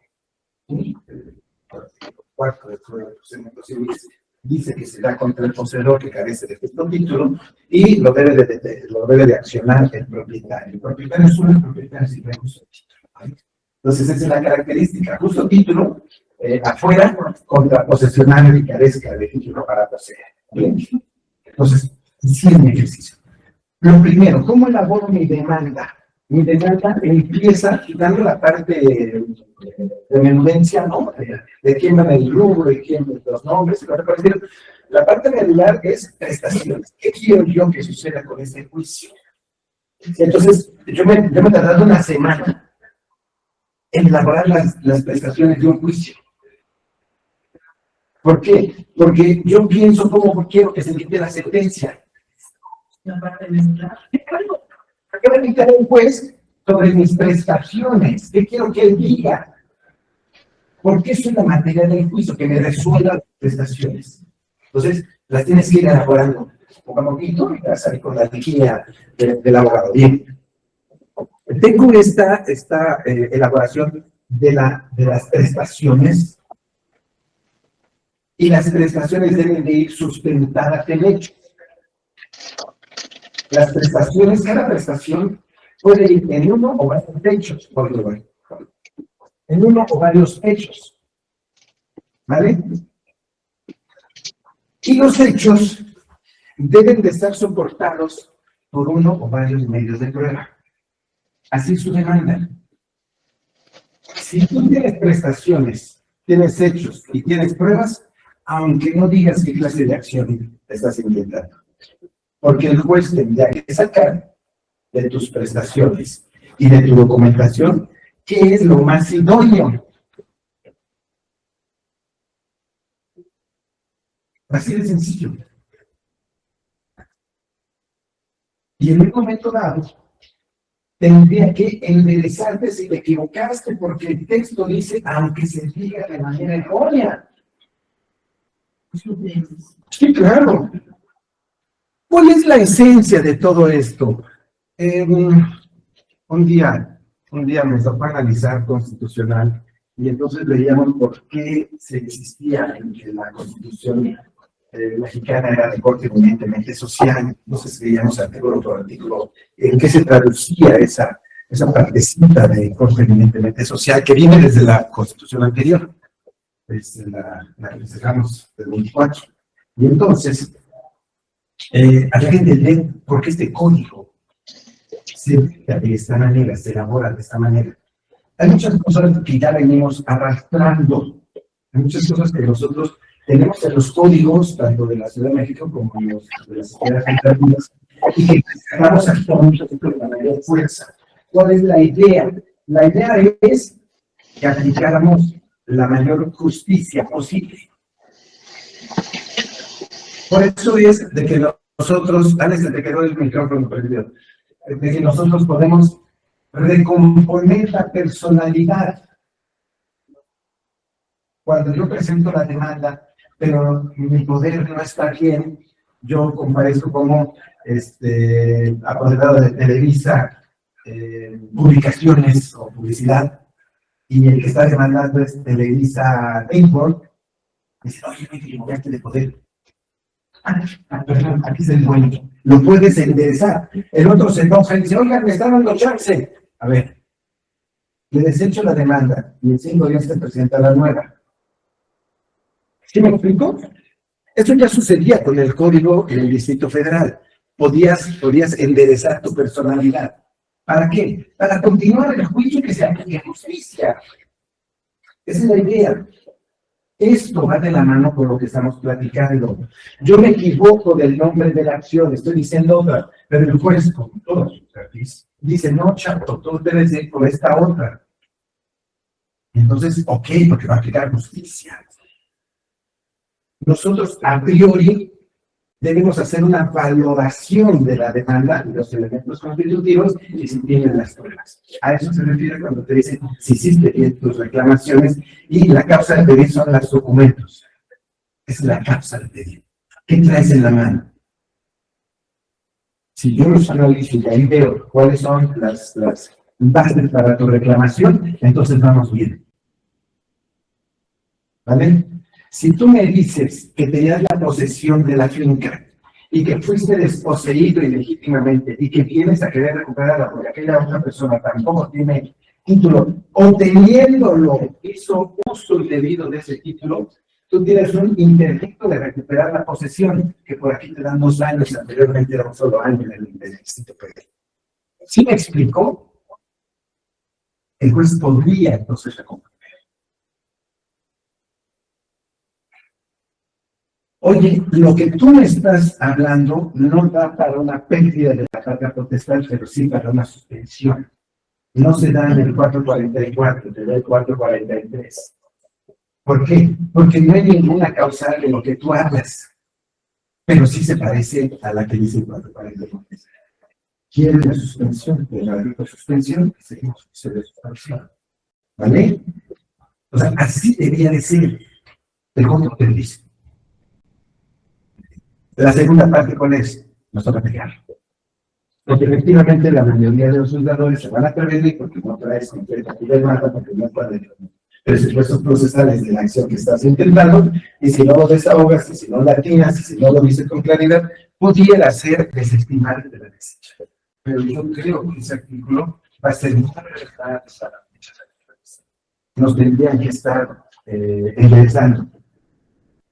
cuarto del procedimiento civil dice que será contra el poseedor que carece de justo título y lo debe de accionar el propietario. El propietario es un propietario sin justo título. ¿Vale? Entonces esa es la característica. Justo título afuera contra posesionario que carezca de título para poseer. ¿Bien? Entonces, sí es mi ejercicio. Lo primero, ¿cómo elaboro mi demanda? Mi demanda empieza quitando la parte de menudencia, ¿no? De quién va en el rubro, de quién los nombres, la parte medular es prestaciones. ¿Qué quiero yo que suceda con este juicio? Entonces, yo me he tardado una semana en elaborar las prestaciones de un juicio. ¿Por qué? Porque yo pienso cómo quiero que se emite la sentencia. La parte medular. ¿Qué va a dictar un juez sobre mis prestaciones? ¿Qué quiero que él diga? Porque es una materia del juicio que me resuelva las prestaciones. Entonces, las tienes que ir elaborando poco a poquito y vas a salir con la guía del abogado. Bien. Tengo esta elaboración de las prestaciones y las prestaciones deben de ir sustentadas en hechos. Las prestaciones, cada prestación puede ir en uno o varios hechos, en uno o varios hechos, ¿vale? Y los hechos deben de estar soportados por uno o varios medios de prueba. Así es su demanda. Si tú tienes prestaciones, tienes hechos y tienes pruebas, aunque no digas qué clase de acción estás intentando. Porque el juez tendría que sacar de tus prestaciones y de tu documentación qué es lo más idóneo. Así de sencillo. Y en un momento dado, tendría que enderezarte si te equivocaste, porque el texto dice, aunque se diga de manera errónea. Sí, claro. ¿Cuál es la esencia de todo esto? Un día me tocó analizar constitucional y entonces veíamos por qué se insistía en que la constitución mexicana era de corte eminentemente social. Entonces veíamos artículo por artículo en qué se traducía esa partecita de corte eminentemente social que viene desde la constitución anterior, desde la que sacamos del 24. Y entonces había que entender por qué este código se dicta de esta manera, se elabora de esta manera. Hay muchas cosas que ya venimos arrastrando, hay muchas cosas que nosotros tenemos en los códigos, tanto de la Ciudad de México como de las esferas federativas, y que sacamos actualmente de la mayor fuerza. ¿Cuál es la idea? La idea es que aplicáramos la mayor justicia posible. Por eso es de que nosotros, Alex, te quedó el micrófono prendido, de que nosotros podemos recomponer la personalidad. Cuando yo presento la demanda, pero mi poder no está bien, yo comparezco como apoderado de Televisa, publicaciones o publicidad, y el que está demandando es Televisa Network, dice, oye, me equivocaste de poder. Perdón, aquí se encuentra. Lo puedes enderezar. El otro se enoja y dice, oigan, me están dando chance. A ver, le desecho la demanda y en 5 días se presenta la nueva. ¿Sí me explico? Eso ya sucedía con el código en el Distrito Federal. Podías enderezar tu personalidad. ¿Para qué? Para continuar el juicio que se haga de justicia. Esa es la idea. Esto va de la mano con lo que estamos platicando. Yo me equivoco del nombre de la acción, estoy diciendo otra, pero el juez, con todo su expertise, dice, no, chato, tú debes ir por esta otra. Entonces, ok, porque va a aplicar justicia. Nosotros, a priori, debemos hacer una valoración de la demanda de los elementos constitutivos y si tienen las pruebas. A eso se refiere cuando te dicen si hiciste bien tus reclamaciones y la causa de pedir son los documentos. Es la causa de pedir. ¿Qué traes en la mano? Si yo los analizo y ahí veo cuáles son las bases para tu reclamación, entonces vamos bien. ¿Vale? Si tú me dices que tenías la posesión de la finca y que fuiste desposeído ilegítimamente y que vienes a querer recuperarla porque aquella otra persona tampoco tiene título o teniéndolo hizo uso indebido de ese título, tú tienes un interdicto de recuperar la posesión que por aquí te dan 2 años y anteriormente era un solo año en el interdicto. ¿Sí me explicó? El juez podría entonces recuperar. Oye, lo que tú me estás hablando no da para una pérdida de la carga potestad, pero sí para una suspensión. No se da en el 444, te da el 443. ¿Por qué? Porque no hay ninguna causal de lo que tú hablas, pero sí se parece a la que dice el 443. Quiere la suspensión, de la suspensión, seguimos de suspensión. ¿Vale? O sea, así debería de ser. El código te dice. La segunda parte, ¿cuál es? Nos toca pegar. Porque efectivamente la mayoría de los juzgadores se van a prevenir porque no traes completa tu demanda, porque no pueden presupuestos procesales de la acción que estás intentando, y si no lo desahogas, y si no la atinas, y si no lo dices con claridad, pudiera ser desestimar de la decisión. Pero yo creo que ese artículo va a ser muy relevante para muchas acciones. Nos tendrían que estar enderezando.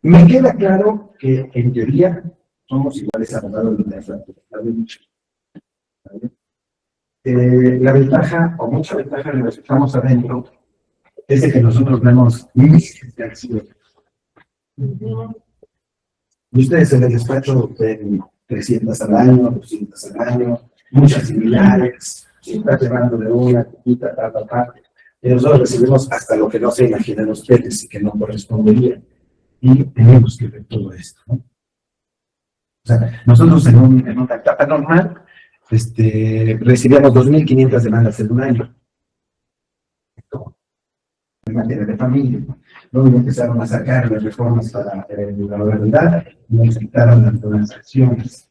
Me queda claro que, en teoría, somos iguales abogados de la la ventaja, o mucha ventaja de los que estamos adentro, es de que nosotros vemos miles de acciones. Y ustedes en el despacho ven 300 al año, 200 al año, muchas similares, siempre llevando de una, poquita, y nosotros recibimos hasta lo que no se imaginan ustedes y que no correspondería. Y tenemos que ver todo esto, ¿no? O sea, nosotros en una etapa normal recibíamos 2.500 demandas en un año. En materia de familia. Luego empezaron a sacar las reformas para la oralidad y nos quitaron algunas acciones.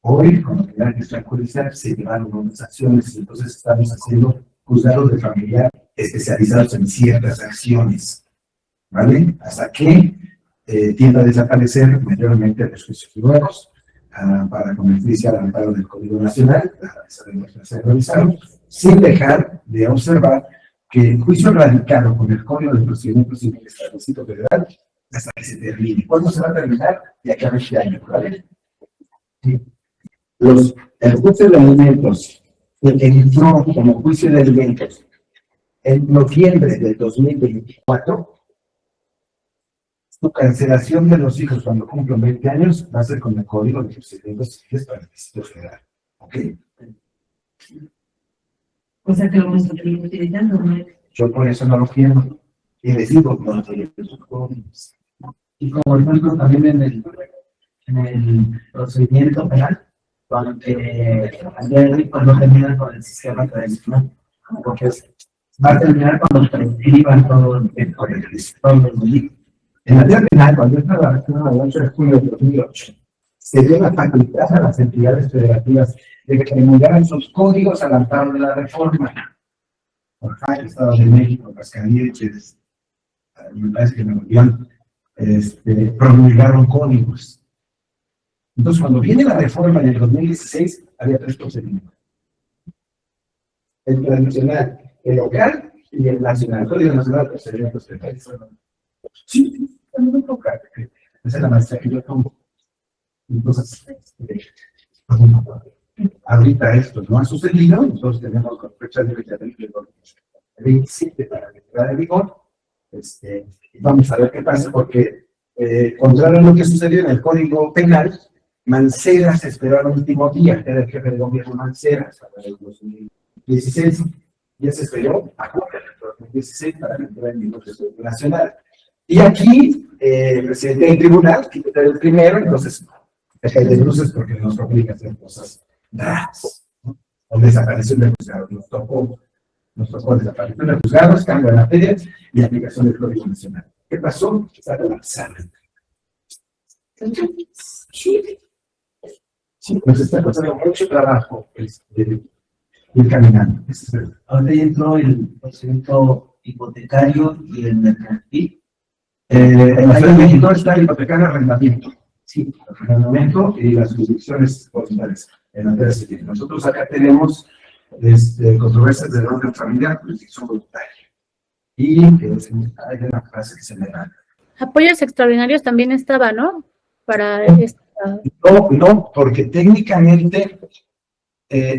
Hoy, con la edad que está judicial, se llevaron unas acciones y entonces estamos haciendo juzgados de familia especializados en ciertas acciones. ¿Vale? Hasta que tienda a desaparecer mayormente los juicios nuevos para convertirse al amparo del Código Nacional, sin dejar de observar que el juicio radicado con el Código de Procedimientos Civiles del Distrito Federal hasta que se termine. ¿Cuándo se va a terminar? De acá a este año, ¿vale? Sí. El juicio de alimentos que entró como juicio de alimentos en noviembre del 2024, su cancelación de los hijos cuando cumplan 20 años va a ser con el Código de Procedimientos Civiles para el Distrito Federal. ¿Ok? O sea que lo vamos a seguir utilizando, ¿no? Yo por eso no lo quiero. Y les digo, no tienen sus códigos. Y como ejemplo también en el procedimiento penal, cuando terminan con el sistema tradicional, porque va a terminar cuando prescriban todos los delitos. En la materia penal, cuando esta redacción el 8 de julio de 2008, se dio la facultad a las entidades federativas de que promulgaran sus códigos al amparo de la reforma. Oaxaca, Estado de México, Cascavieches, me parece que Nuevo León, promulgaron códigos. Entonces, cuando viene la reforma en el 2016, había 3 procedimientos. El tradicional, el local y el nacional. El Código Nacional de Procedimientos Penales. Sí, es muy local. Esa es la maestría que yo tomo. Entonces, ahorita esto no ha sucedido, nosotros tenemos con fecha de 27 para la entrada de vigor, Vamos a ver qué pasa, porque contrario a lo que sucedió en el Código Penal, Mancera se esperó al último día, era el jefe de gobierno Mancera, hasta el 2016, ya se esperó a julio del 2016 para entrar en vigor del Código Nacional. Y aquí, el presidente del tribunal, que era el primero, entonces, deja de luces porque nos obliga a hacer cosas raras, ¿no? O desaparición de juzgados, nos tocó desaparición de juzgados, cambio de materia y aplicación del Código Nacional. ¿Qué pasó? Está colapsando. Sí, nos está costando mucho trabajo ir caminando. Ahora ya entró el procedimiento hipotecario y el mercantil. En la Ciudad de México está el hipotecario arrendamiento. Sí, arrendamiento y las jurisdicciones voluntarias en materia civil. Nosotros acá tenemos controversias de orden familiar, jurisdicción voluntaria. Y hay una frase que se me da. Apoyos extraordinarios también estaba, ¿no? Para esta... No, porque técnicamente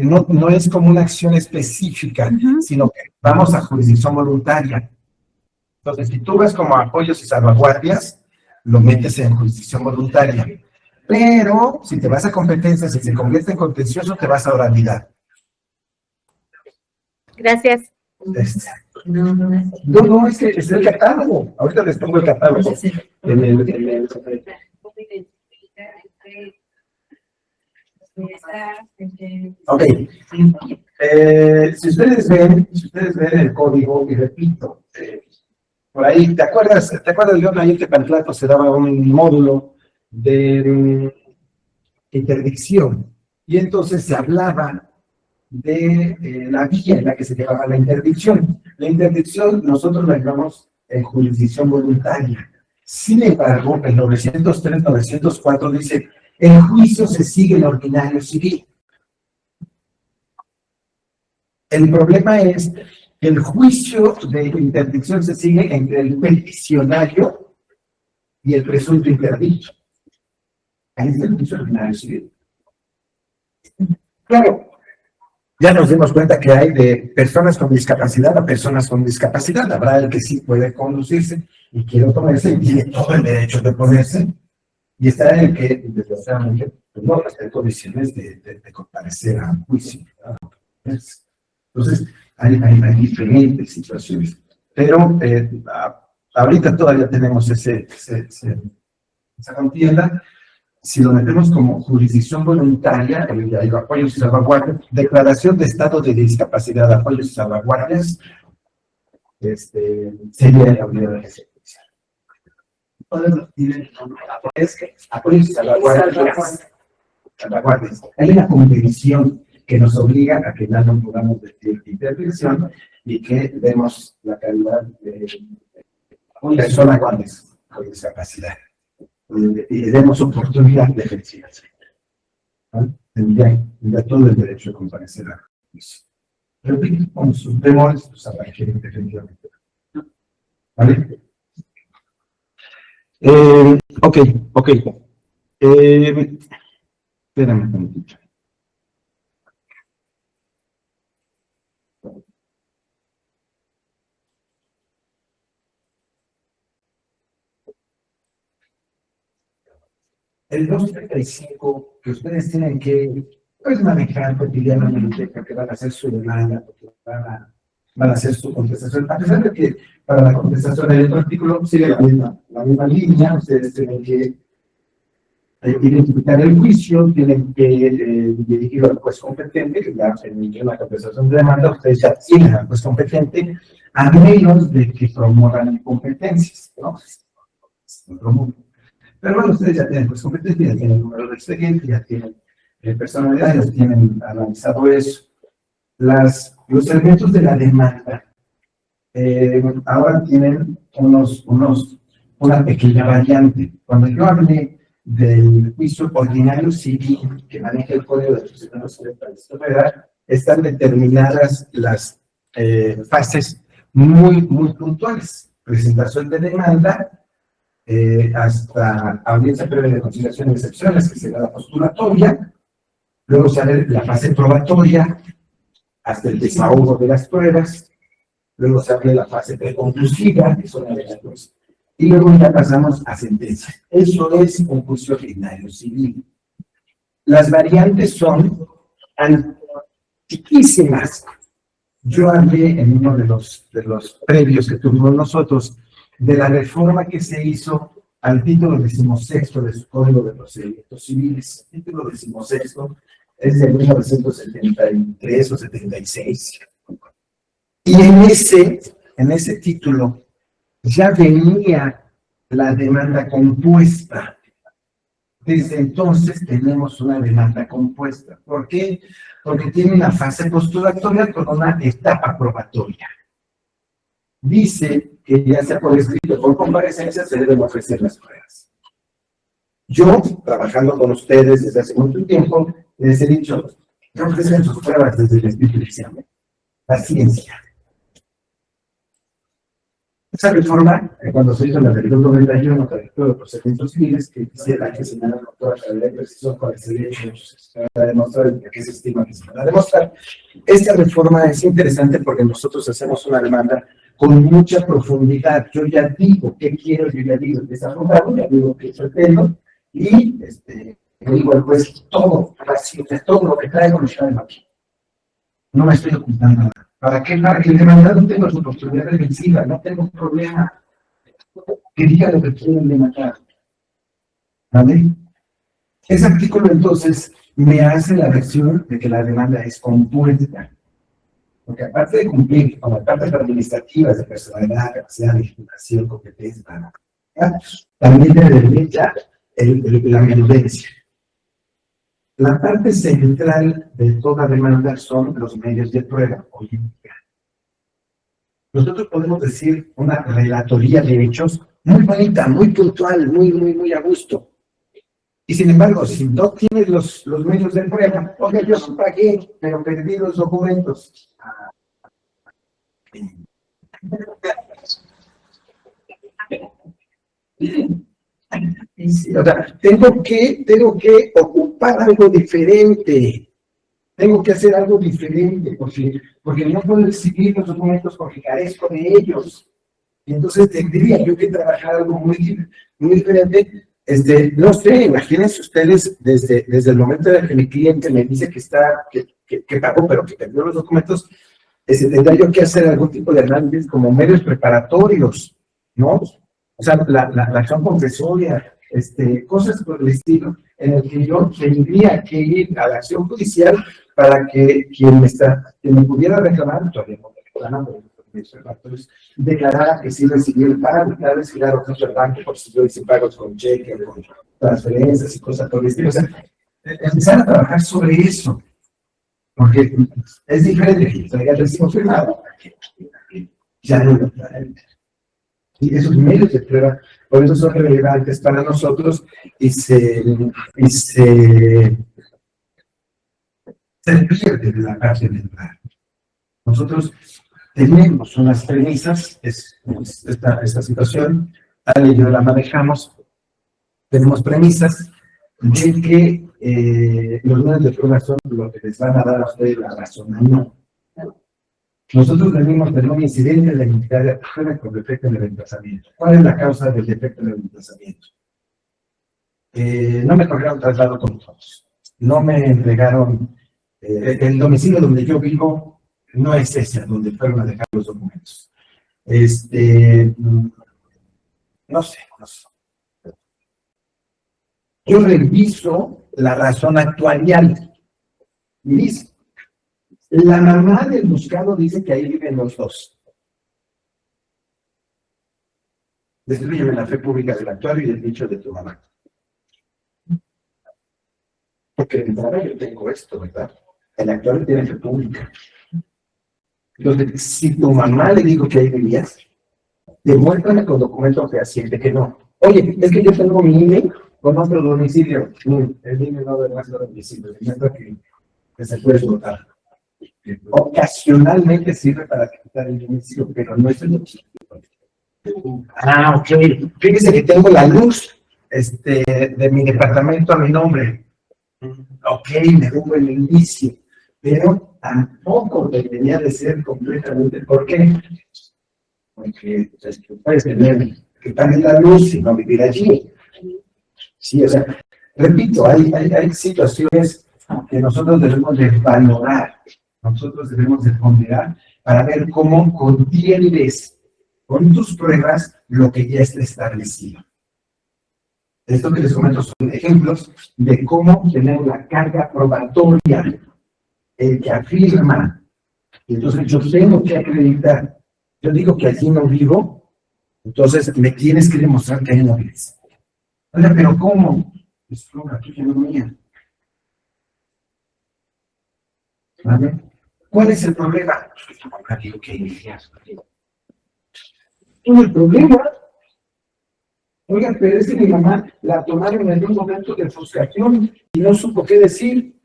no es como una acción específica, sino que vamos a jurisdicción voluntaria. Entonces, si tú ves como apoyos y salvaguardias, lo metes en jurisdicción voluntaria. Pero, si te vas a competencias, si se convierte en contencioso, te vas a oralidad. Gracias. No, es que es el catálogo. Ahorita les pongo el catálogo. Ok. Si ustedes ven el código, y repito, por ahí, ¿te acuerdas, León? Ahí en Tepantlaco se daba un módulo de interdicción. Y entonces se hablaba de la vía en la que se llevaba la interdicción. La interdicción nosotros la llevamos en jurisdicción voluntaria. Sin embargo, el 903-904 dice, el juicio se sigue en ordinario civil. El problema es que el juicio de interdicción se sigue entre el peticionario y el presunto interdicto. Ahí está el juicio ordinario civil. Claro, ya nos dimos cuenta que hay de personas con discapacidad a personas con discapacidad. Habrá el que sí puede conducirse y quiere oponerse y tiene todo el derecho de oponerse. Y está el que, desgraciadamente, pues no está en condiciones de comparecer a un juicio. Entonces, hay diferentes situaciones. Pero ahorita todavía tenemos esa contienda. Si lo metemos como jurisdicción voluntaria, el apoyos y salvaguardias, declaración de estado de discapacidad, apoyos y salvaguardias, sería la unidad de ejecución. Apoyos y salvaguardias. Hay una convención que nos obliga a que ya no podamos decir intervención y que demos la calidad de persona con discapacidad. Y demos oportunidad de ejercicio. Tendría todo el derecho de comparecer a juicio. Repito, con sus temores, pues aparecen definitivamente. ¿Vale? Ok. Espérame un momentito. El 235 que ustedes tienen que manejar cotidianamente, porque van a hacer su demanda, porque van a hacer su contestación. A pesar de que para la contestación hay otro artículo, sigue la misma línea, ustedes tienen que identificar el juicio, tienen que dirigirlo al juez competente, que ya en la contestación de demanda, ustedes ya tienen al juez competente, a menos de que promuevan incompetencias, ¿no? Pero bueno, ustedes ya tienen pues competencia, ya tienen el número de expediente, ya tienen personalidad, ya tienen analizado eso. Los elementos de la demanda ahora tienen una pequeña variante. Cuando yo hablé del juicio ordinario civil que maneja el Código de Procedimientos Federal, están determinadas las fases muy puntuales. Presentación de demanda, hasta audiencia previa de conciliación y excepciones, que será la postulatoria, luego sale la fase probatoria, hasta el desahogo de las pruebas, luego sale la fase preconclusiva, que son y luego ya pasamos a sentencia. Eso es un juicio ordinario civil. Las variantes son antiquísimas. Yo hablé en uno de los previos que tuvimos nosotros de la reforma que se hizo al título 16 de su Código de Procedimientos Civiles. El título 16 es de 1973 o 76. Y en ese título ya venía la demanda compuesta. Desde entonces tenemos una demanda compuesta. ¿Por qué? Porque tiene una fase postulatorial con una etapa probatoria. Dice que ya sea por escrito o por comparecencia se deben ofrecer las pruebas. Yo, trabajando con ustedes desde hace mucho tiempo, les he dicho, que ofrecen sus pruebas desde el espíritu del examen. Paciencia. Esa reforma, cuando se hizo la del 91, Código de Procedimientos Civiles, que quisiera que se me haga toda la ley precisión con ese derecho, se va a demostrar el que se estima que se va a demostrar. Esta reforma es interesante porque nosotros hacemos una demanda con mucha profundidad. Yo ya digo qué quiero, yo ya digo que es abogado, ya digo que pretendo, y le digo al juez todo, así, todo lo que traigo lo traigo aquí. No me estoy ocultando nada. ¿Para qué? Para que el demandado tenga su oportunidad defensiva, no tengo problema. Que diga lo que quieren demandar. ¿Vale? Ese artículo entonces me hace la versión de que la demanda es compuesta. Porque aparte de cumplir con las partes administrativas de personalidad, capacidad, legislación, competencia, también debe ya la menudencia. La parte central de toda demanda son los medios de prueba hoy en día. Nosotros podemos decir una relatoría de hechos muy bonita, muy puntual, muy a gusto. Y sin embargo, si no tienes los medios de prueba, oye, yo pagué, pero perdí los documentos. Sí, o sea, tengo que ocupar algo diferente. Tengo que hacer algo diferente, porque no puedo exhibir los documentos porque carezco de ellos. Y entonces tendría yo que trabajar algo muy diferente. No sé, imagínense ustedes desde el momento en que mi cliente me dice que pagó, pero que perdió los documentos, tendría yo que hacer algún tipo de análisis como medios preparatorios, ¿no? O sea, la acción confesoria, cosas por el estilo, en el que yo tendría que ir a la acción judicial para que quien me pudiera reclamar, todavía no me reclaman, entonces declarara que sí recibió el pago, y cada vez girar objeto al banco, por si yo hice pagos con cheque, con transferencias y cosas por el estilo. O sea, empezar a trabajar sobre eso, porque es diferente que traiga el recibo firmado, ya no lo traen. Y esos medios de prueba, por eso son relevantes para nosotros y se pierde la parte mental. Nosotros tenemos unas premisas, esta situación, Ale y yo la manejamos, tenemos premisas de que los medios de prueba son lo que les van a dar a ustedes la razón, no. Nosotros venimos de un incidente de la identidad de persona con defecto en el emplazamiento. ¿Cuál es la causa del defecto en el emplazamiento? No me corrieron traslado con todos. No me entregaron el domicilio donde yo vivo, no es ese donde fueron a dejar los documentos. No sé. Yo reviso la razón actuarial. Listo. La mamá del buscado dice que ahí viven los dos. Destruyeme la fe pública del actuario y el dicho de tu mamá. Porque de entrada yo tengo esto, ¿verdad? El actuario tiene fe pública. Entonces, si tu mamá le digo que ahí vivías, demuéstrame con documento fehaciente que no. Oye, es que yo tengo mi INE con otro domicilio. El INE no debe ser domicilio, demuestra que se puede votar. Ocasionalmente sirve para quitar el domicilio, pero no es el domicilio. Ah, ok. Fíjese que tengo la luz de mi departamento a mi nombre. Ok, me pongo el inicio, pero tampoco debería de ser completamente. ¿Por qué? Porque puedes tener que también la luz y no vivir allí. Sí, o sea, repito, hay situaciones que nosotros debemos de valorar, nosotros debemos de ponderar para ver cómo contiendes con tus pruebas lo que ya está establecido. Esto que les comento son ejemplos de cómo tener la carga probatoria, el que afirma. Entonces yo tengo que acreditar. Yo digo que allí no vivo, entonces me tienes que demostrar que ahí no vives. Oiga, pero ¿cómo? Es una tuya, no mía. ¿Vale? ¿Cuál es el problema? ¿Cuál es el problema? Oiga, pero es que mi mamá la tomaron en un momento de frustración y no supo qué decir.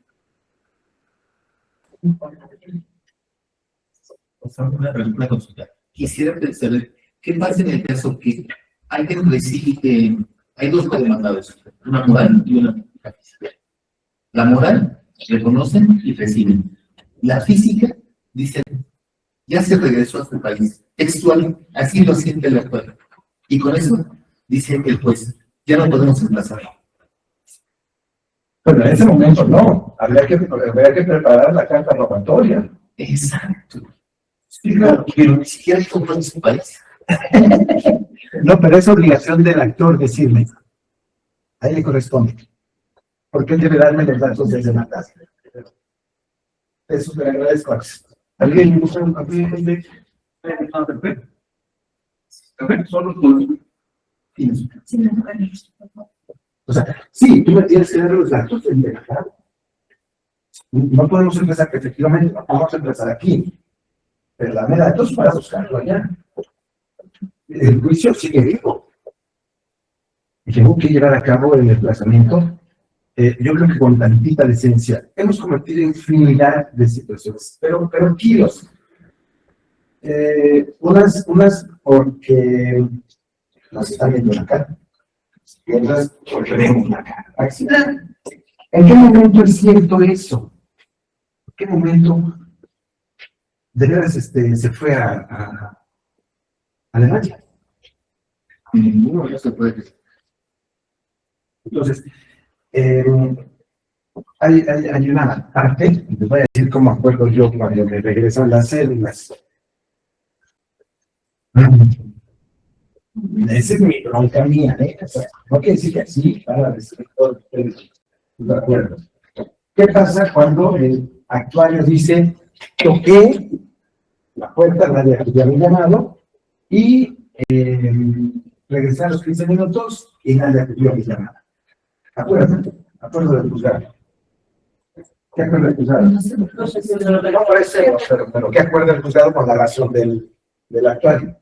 Una consulta. Quisiera saber qué pasa en el caso que alguien recibe que hay dos codemandados, una moral y una física. La moral reconocen y reciben. La física dice ya se regresó a su país. Textual, así lo siente el actual. Y con eso dice el juez, ya no podemos emplazar. Pero en ese momento no, habría que preparar la carta probatoria. Exacto. Sí, claro, pero ni siquiera compró en su país. No, pero es obligación del actor decirme. A él le corresponde. Porque él debe darme los datos de demanda. Eso te lo agradezco. ¿Alguien usa un papel de solo tú? O sea, sí, tú me tienes que dar los datos del delegado. No podemos empezar, efectivamente, no podemos empezar aquí. Pero dame datos para buscarlo allá. El juicio sigue vivo. Y tengo que llevar a cabo el desplazamiento. Yo creo que con tantita decencia hemos cometido infinidad de situaciones, pero kilos. Unas porque nos están viendo la cara, y otras porque vemos la cara. ¿En qué momento es cierto eso? ¿En qué momento de veras se fue a Alemania? Ninguno ya se puede decir. Entonces, hay una parte, les voy a decir cómo acuerdo yo cuando me regresan las células. Esa es mi bronca mía, ¿eh? O sea, no quiere decir que así, para decir todo, de acuerdo. ¿Qué pasa cuando el actuario dice, toqué la puerta, nadie había llamado, y regresé a los 15 minutos y nadie acudió a mi llamada? Acuerdo del juzgado. ¿Qué acuerdo del juzgado? No parece, pero ¿qué acuerdo del juzgado con la razón del actuario?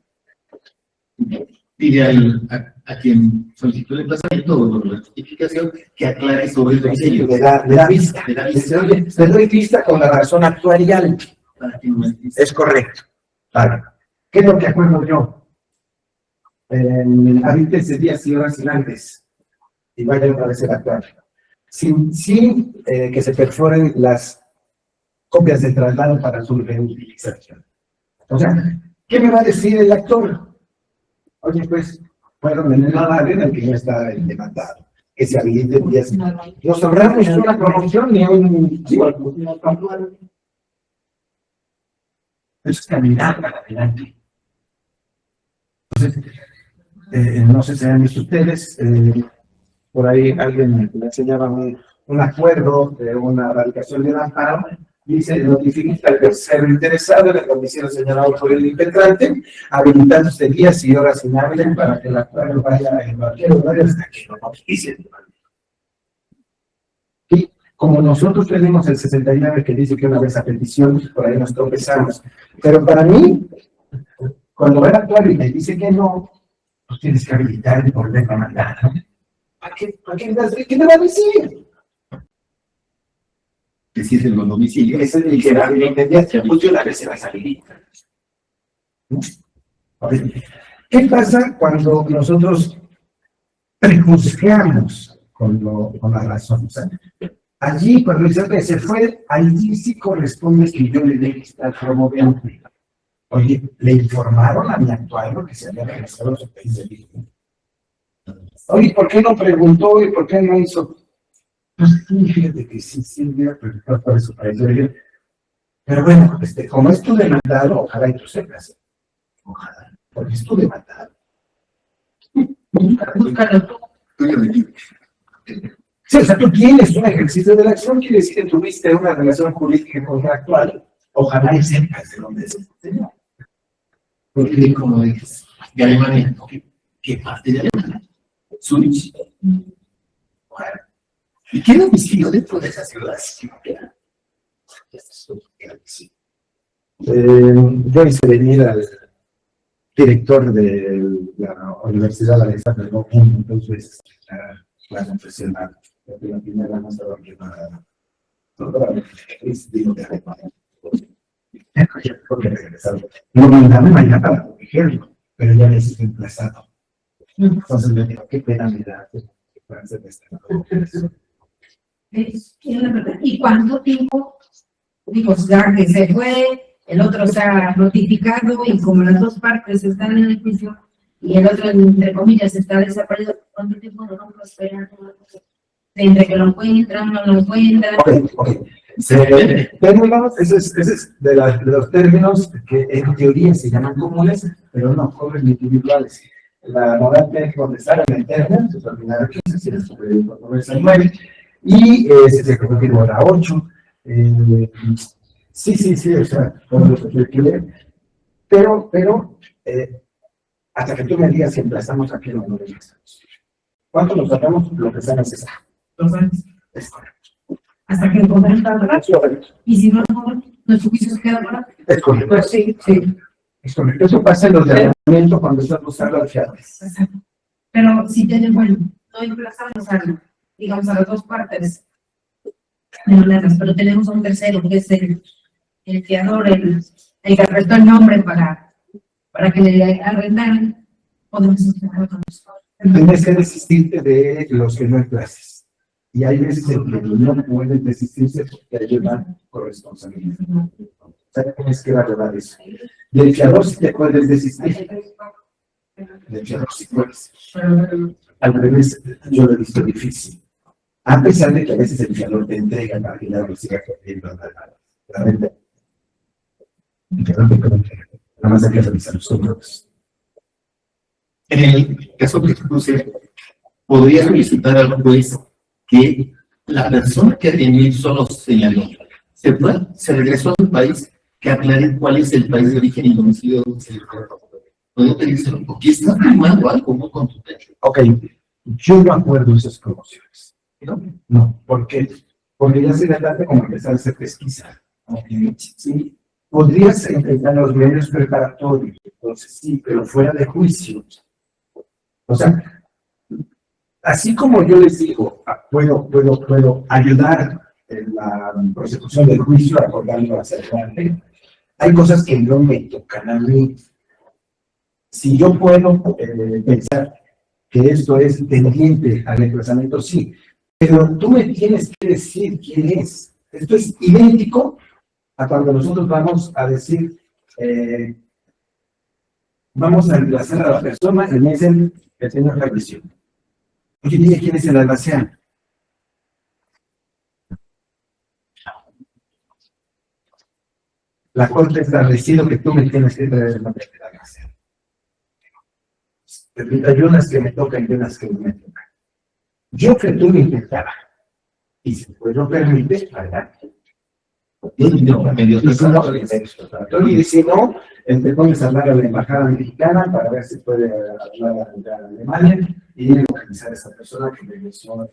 Pide a quien solicitó el emplazamiento o la justificación que aclare sobre el domicilio. Le da vista. Le da Dice, vista. oye, te doy vista con la razón actuarial. Para que no entienda. Es correcto. Vale. ¿Qué es lo que acuerdo yo? Habítese días y horas sin antes. Y vaya otra vez el actuario. Sin que se perforen las copias de traslado para su reutilización. O sea, ¿qué me va a decir el actor? Oye, pues, fueron en el horario en el que no está el demandado. Que se habilite días. Nos ahorramos una promoción y un... Eso es caminar para adelante. Entonces, no sé si han visto ustedes, por ahí alguien me enseñaba un acuerdo de una radicación de un amparo. Dice, notifica al tercero interesado en el domicilio señalado por el impetrante, habilitándose días y horas inhábiles para que el acuerdo vaya en cualquier horario hasta que lo notifique. Y como nosotros tenemos el 69 que dice que una vez a petición, por ahí nos tropezamos. Pero para mí, cuando va el actuario y me dice que no, pues tienes que habilitar y volver a mandar, ¿no? ¿Qué me va a decir? Que si es el domicilio. Ese es el que va a venir, pues yo la vez se va a salir. ¿Qué pasa cuando nosotros prejuzgamos con la razón? O sea, allí, cuando dice que se fue, allí sí corresponde que yo le dé vista al promoviente. Oye, le informaron a mi actuario que se había regresado a su país de origen. Oye, ¿por qué no preguntó y por qué no hizo? Pues sí, fíjate que sí, Silvia preguntó por su país de origen. Pero bueno, como es tu demandado, ojalá y tú sepas. Ojalá, porque es tu demandado. Búscalo tú. Sí, o sea, tú tienes un ejercicio de la acción, quiere decir que tuviste una relación jurídica contractual. Ojalá y sepas de dónde es el señor. Porque, como dices, de Alemania, ¿no? ¿Qué parte de Alemania? Zurich. Bueno, ¿y qué domicilio dentro de esa ciudad? Yo hice venir al director de la Universidad Alexander Goffin 2 veces la confesional. La primera no estaba llamada. Digo de Alemania. Porque regresaron. Lo mandaron allá para protegerlo, pero ya les hice emplazado. Entonces me dijo, qué pena me da que puedan ser ¿Y cuánto tiempo? Digo, ya que se fue, el otro se ha notificado y como las dos partes están en el juicio y el otro, entre comillas, está desaparecido, ¿cuánto tiempo no vamos a esperar? Entre que lo encuentran, no lo encuentran. Ok. Términos, ese es de los términos que en teoría se llaman comunes, pero no corren individuales. La moral tiene que contestar en la interna, se termina a 15, si es por 9, y se confirmó a 8. Sí, o sea, como lo que quiere, pero hasta que tú me digas si emplazamos aquí o no emplazamos. ¿Cuánto nos tratamos? Lo que sea necesario. 2 años. Es correcto. Hasta que el gobierno está Es correcto. y si no, nuestro juicio se queda para. Es correcto. Pues sí. Es correcto. Eso pasa en los de arrendamiento cuando estás buscando al fiables. Pero si tienen, bueno, no emplazamos a, digamos, a las dos partes pero tenemos a un tercero, que es el fiador, el que arrestó el nombre para que le arrendaran, podemos esperar con nosotros. Tienes que desistirte de los que no emplaces. Y hay veces en que no puedes desistirse porque hay una corresponsabilidad. O sea, tienes que valorar eso. Del fiador sí te puedes desistir. Del fiador sí puedes. Al revés, yo lo he visto difícil. A pesar de que a veces el fiador te entrega para que la siga corriendo la venta. El fiador te entrega. Nada más hay que revisar los otros. En el caso que expuse, podría solicitar al juez que la persona que Emilio los señaló se regresó a su país, que aclare cuál es el país de origen y domicilio donde se le puedo pedírselo, porque está firmando algo muy contundente. Ok, yo no acuerdo esas promociones. No, ¿por qué? Porque ya se trata como empezar a hacer pesquisa. Sí, podrías intentar los medios preparatorios, entonces sí, pero fuera de juicio. O sea, así como yo les digo, puedo ayudar en la prosecución del juicio, acordarlo hacia adelante, hay cosas que no me tocan a mí. Si yo puedo pensar que esto es pendiente al emplazamiento, sí, pero tú me tienes que decir quién es. Esto es idéntico a cuando nosotros vamos a decir, vamos a emplazar a la persona y me dicen que tiene revisión. Oye, dime quién es el almacén. La corte ha establecido que tú me tienes que traer el nombre del almacén. Hay unas que me tocan y unas que no me tocan. Yo que tú me intentaba. Y si pues lo permite, adelante. Y si no, te pones a hablar a la embajada mexicana para ver si puede hablar a Alemania y localizar a esa persona que regresó.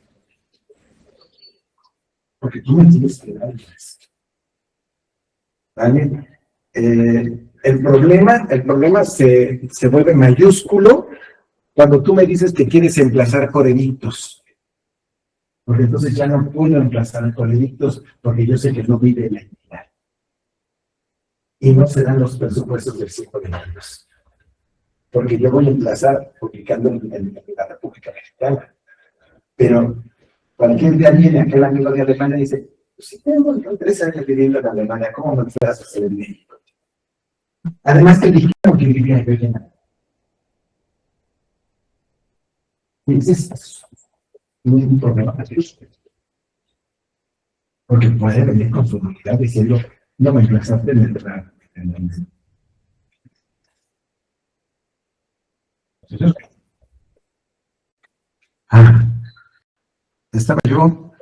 Porque tú me tienes que dar eso. ¿Vale? El problema se vuelve mayúsculo cuando tú me dices que quieres emplazar coreditos. Porque entonces ya no puedo emplazar coreditos porque yo sé que no vive en la entidad. Y no se dan los presupuestos del 5 de años. Porque yo voy a emplazar publicando en la República Mexicana. Pero cualquier día viene aquel amigo de Alemania y dice, pues si tengo 3 años viviendo en Alemania, ¿cómo me emplazas en México? Además que dijeron que vivía en Bellena. Ese es un problema. Porque puede venir con su dignidad diciendo, no me emplazaste en el lugar. Estaba yo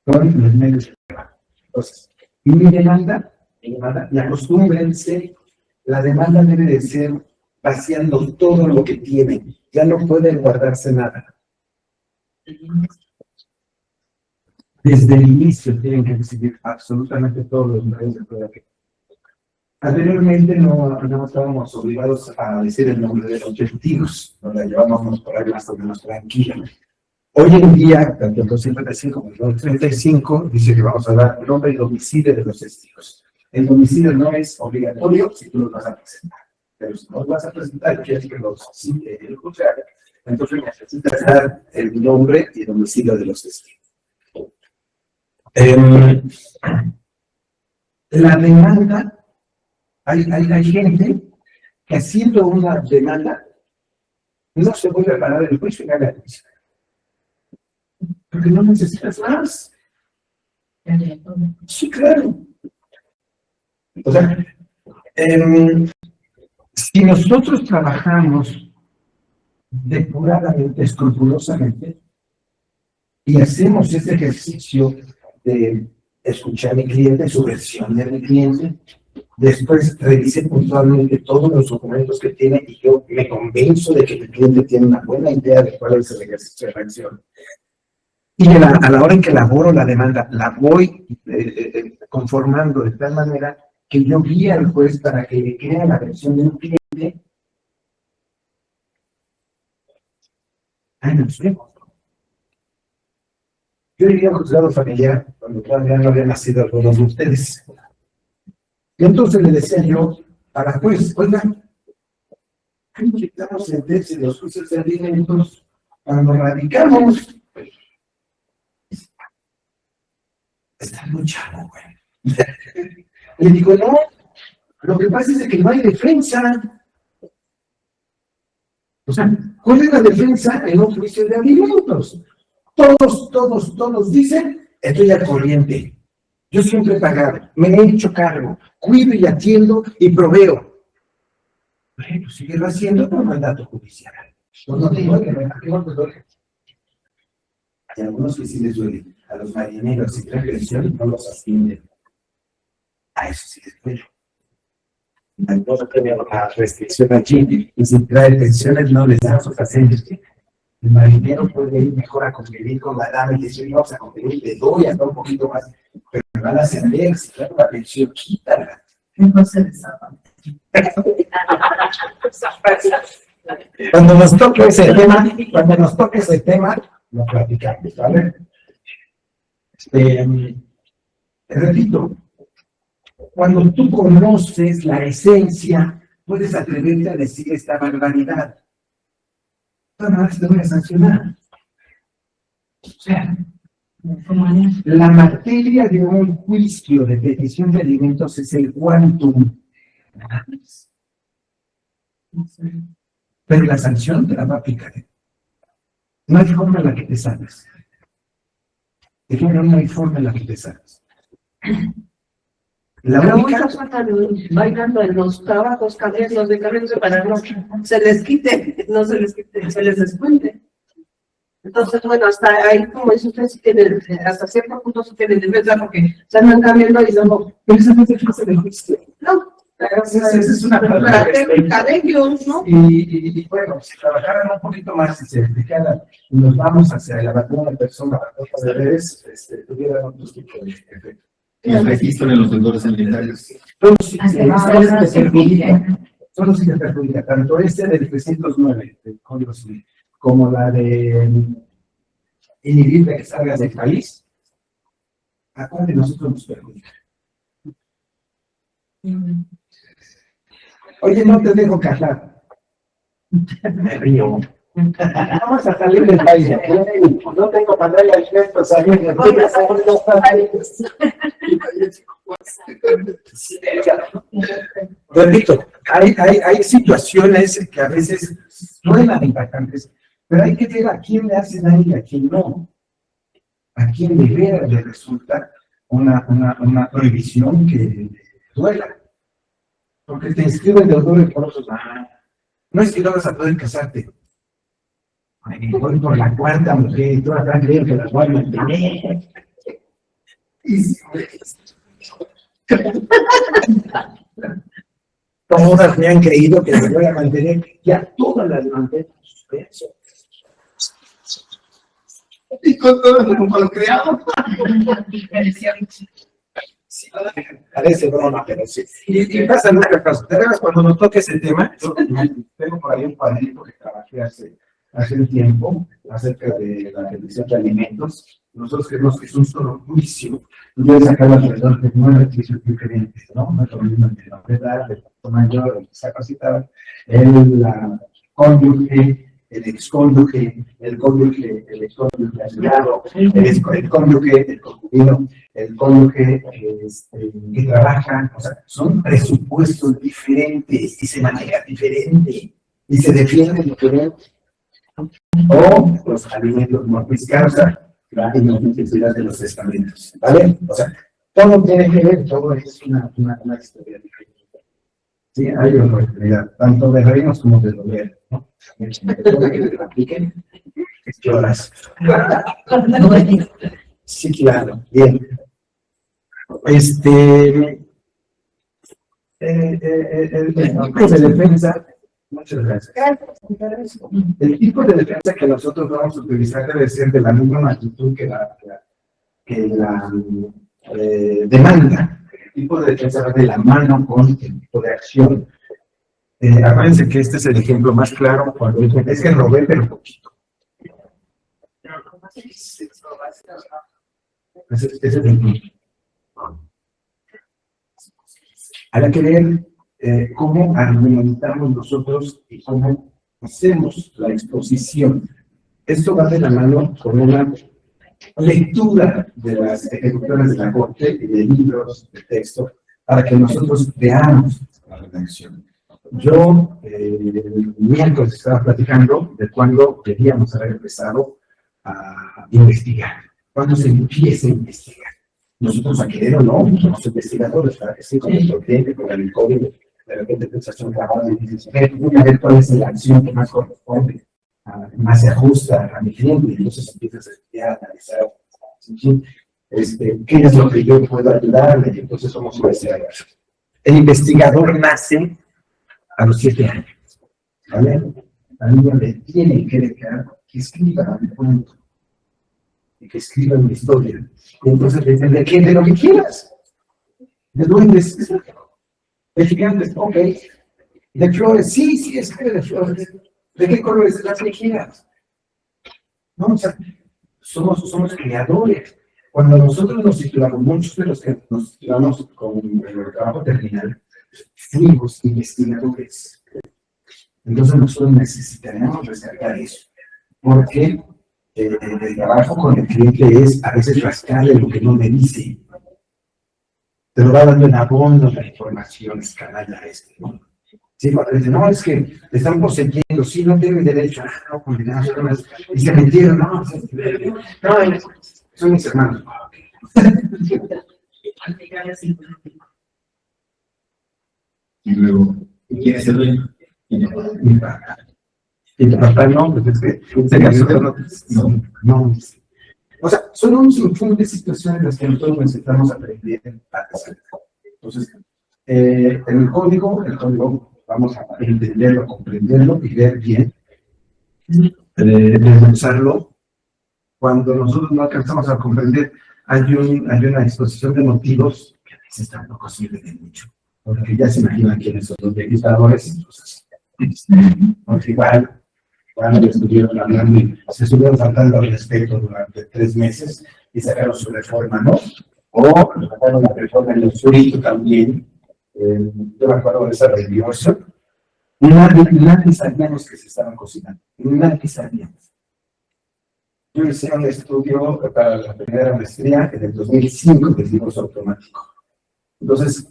con los medios de trabajo. Entonces, y mi demanda, y acostúmbrense, la demanda debe de ser vaciando todo lo que tienen, ya no puede guardarse nada. Desde el inicio tienen que recibir absolutamente todos los medios de prueba. Anteriormente no estábamos obligados a decir el nombre de los testigos, nos la llevábamos por ahí más o menos tranquila. Hoy en día, tanto el 255 como el 235, dice que vamos a dar nombre y domicilio de los testigos. El domicilio no es obligatorio si tú los vas a presentar. Pero si no los vas a presentar, quieres que los cite el juzgado, entonces necesitas dar el nombre y domicilio de los testigos. La demanda, hay gente que haciendo una demanda no se vuelve a parar el juicio y gana el juicio. Porque no necesitas más. Sí, claro. O sea, si nosotros trabajamos depuradamente, escrupulosamente, y hacemos ese ejercicio de escuchar a mi cliente, su versión de mi cliente, después revise puntualmente todos los documentos que tiene y yo me convenzo de que mi cliente tiene una buena idea de cuál es el ejercicio de reacción. Y a la hora en que elaboro la demanda, la voy conformando de tal manera que yo guíe al juez para que le crea la versión de un cliente. Ahí nos vemos. Yo iría a un juzgado familiar cuando todavía no habían nacido algunos de ustedes. Y entonces le decía yo a la juez, oiga, quitamos sentencia de los juicios de alimentos cuando radicamos. Está muy chavo, güey. Le digo, no, lo que pasa es que no hay defensa. O sea, ¿cuál es la defensa en un juicio de alimentos? Todos dicen, estoy al corriente. Yo siempre he pagado, me he hecho cargo, cuido y atiendo y proveo. Bueno, síguelo haciendo por mandato judicial. No te duele, ¿a qué no te duele? Hay algunos que sí les duele. A los marineros si traen pensión no los ascienden. A eso sí les duele. Algunos tienen una restricción allí y si trae pensiones no les dan sus ascensos. El marinero puede ir mejor a convivir con la dama y decir, vamos a convivir, le doy hasta un poquito más, pero me van a ascender, si trae una pensión, quítala. Entonces, esa Cuando nos toque ese tema, lo platicamos, ¿vale? Repito, cuando tú conoces la esencia, puedes atreverte a decir esta barbaridad. No, te voy a sancionar. O sea, la materia de un juicio de petición de alimentos es el quantum. Pero la sanción te la va a aplicar. No hay forma en la que te salgas. No hay forma en la que te salgas. La Pero única... muchos bailan en los trabajos, los de carritos para no se les quite, no se les quite, se les descuente. Entonces, bueno, hasta ahí, como dice usted, sí tienen, hasta cierto punto sí tienen defensa porque se andan cambiando y luego, Pero esa no es el caso del juicio. no, Esa es una la técnica de ellos, ¿no? Y bueno, si trabajaran un poquito más y se explicaran, y nos vamos hacia la vacuna de persona, la cosa de redes, tuvieran otros tipos de efectos. El registro de los deudores alimentarios. Solo si te perjudica, tanto este del 309 del Código Civil, como la de inhibir de que salgas del país, ¿a cuál de nosotros nos perjudica? Oye, no te dejo casar. Me río. Vamos a salir del país. No tengo para darle alimentos a mí. repito, hay situaciones que a veces suenan impactantes, pero hay que ver a quién le hace daño y a quién no. A quién de veras le resulta una prohibición que duela. Porque te inscriben de dolor y por otros, no es que no vas a poder casarte. Ay, voy por la cuarta mujer y todas están creyendo que las voy a mantener. Todas me han creído que las voy a mantener, ya todas las mantengo en suspenso. Y con todo lo malcriado. Sí, parece broma, pero sí. Y pasa muchas cosas. De veras, cuando nos toque ese tema, yo tengo por ahí un cuadrito que trabajé hace un tiempo acerca de la reducción de alimentos. Nosotros creemos que es un solo juicio. Yo he sacado alrededor de 9 juicios diferentes, ¿no? No es lo mismo de la edad, del mayor, el que se ha capacitado, el cónyuge, el excónyuge, el cónyuge, el excónyuge aislado, el cónyuge, el concubino, el cónyuge que trabaja, o sea, son presupuestos diferentes y se maneja diferente y se defienden diferente. O los alimentos mortis causa, la inofensividad de los testamentos, ¿vale? O sea, todo tiene que ver, todo es una historia diferente. Sí, hay una oportunidad, tanto de reinos como de doler, ¿no? Que te apliquen, lloras. Sí, claro, bien. El tipo de defensa, muchas gracias. El tipo de defensa que nosotros vamos a utilizar debe ser de la misma magnitud que la demanda. El tipo de defensa va de la mano con el tipo de acción. Acuérdense que este es el ejemplo más claro cuando dicen, es que robé, pero poquito. Ese es el punto. Habrá que ver cómo argumentamos nosotros y cómo hacemos la exposición. Esto va de la mano con una lectura de las ejecutoras de la corte y de libros de texto para que nosotros veamos la redacción. Yo el miércoles estaba platicando de cuándo debíamos haber empezado a investigar, cuándo se empieza a investigar. Nosotros a querer o no, somos investigadores, para que sí, con nuestro cliente, con el COVID, de repente pensas en trabajo y dices, voy a ver cuál es la acción que más corresponde, más se ajusta a mi cliente, y entonces empiezas a estudiar, a analizar, qué es lo que yo puedo ayudarle, y entonces somos investigadores. El investigador nace a los 7 años, ¿vale? Al niño le tiene que dejar que escriba un cuento, y que escriba una historia, y entonces le dicen, de lo que quieras, de duendes, de gigantes, ok, de flores, sí, escribe de flores, de qué colores, las que quieras. No, o sea, somos creadores. Cuando nosotros nos titulamos, muchos de los que nos titulamos con el trabajo terminal, fuimos investigadores. Entonces nosotros necesitaremos rescatar eso, porque el trabajo con el cliente es a veces rascarle lo que no me dice. Te lo va dando en abono la información, es canalla ¿no? Sí, cuando dice, no, es que te están poseyendo, sí, no tienen derecho, no, condenados, y se metieron, no, son mis hermanos. Y luego, ¿quién es el dueño? Mi papá. Y tu papá no, pues es que se casó, no. O sea, son un sinfín de situaciones en las que nosotros necesitamos aprender a hacer. Entonces, en el código vamos a entenderlo, comprenderlo y ver bien, desglosarlo. Cuando nosotros no alcanzamos a comprender, hay una exposición de motivos que a veces tampoco sirve de mucho, porque ya se imaginan quiénes son los legisladores, entonces, igual, cuando estuvieron hablando y se estuvieron faltando al respeto durante 3 meses y sacaron su reforma, ¿no? O sacaron la reforma en el surito también. Yo me acuerdo de esa religiosa. Nadie sabíamos que se estaban cocinando. Nadie sabíamos. Yo hice un estudio para la primera maestría en el 2005 de divorcio automático. Entonces,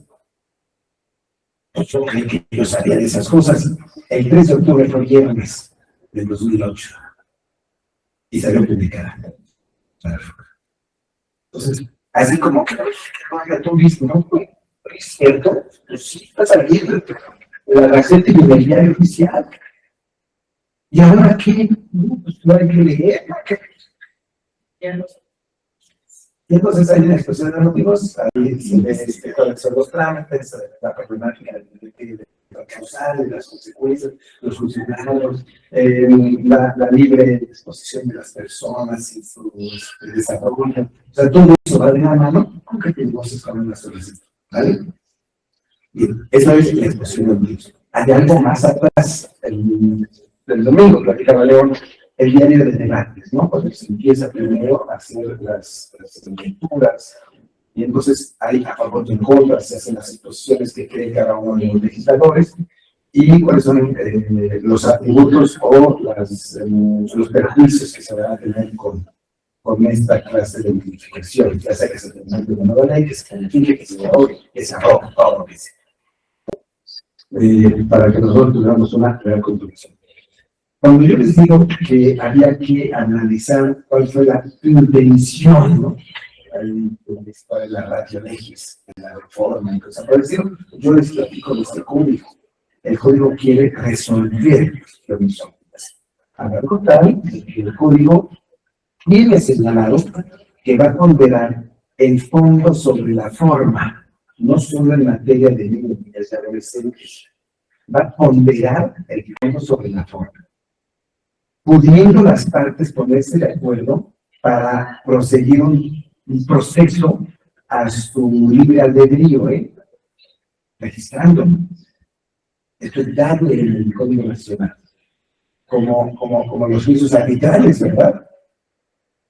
Yo creí que yo sabía de esas cosas. El 3 de octubre fue viernes del 2008 y salió publicada. Entonces, así como que no haga tú mismo, ¿no? ¿Es cierto? Pues sí, está saliendo la Gaceta y el diario oficial. ¿Y ahora qué? No, pues no hay que leer. Y entonces hay una exposición de motivos, ahí se ve cuáles son los trámites, la problemática de la causal, las consecuencias, los funcionarios, la libre disposición de las personas y su desarrollo. O sea, todo eso va de la mano con que tenemos con una solicitud, ¿vale? Bien, esa es la exposición de motivos. Hay algo más atrás, el domingo, platicaba León, el diario de debates, ¿no? Cuando se empieza primero a hacer las lecturas, y entonces hay a favor y en contra, se hacen las exposiciones que cree cada uno de los legisladores, y cuáles son los atributos o los perjuicios que se van a tener con esta clase de modificación, ya sea que se tenga una nueva ley, que se califique, que se derogue, que se arroje, todo lo que sea. Para que nosotros tuviéramos una real contribución. Cuando yo les digo que había que analizar cuál fue la intención, ¿no? Para la ratio legis, la reforma, entonces, por decirlo, yo les platico de este código. El código quiere resolver lo mismo. A ver, tal que el código tiene señalado que va a ponderar el fondo sobre la forma, no solo en materia de niños y adolescentes. Va a ponderar el fondo sobre la forma, pudiendo las partes ponerse de acuerdo para proseguir un proceso a su libre albedrío, registrando. Esto es darle el Código Nacional, como los juicios arbitrales, ¿verdad?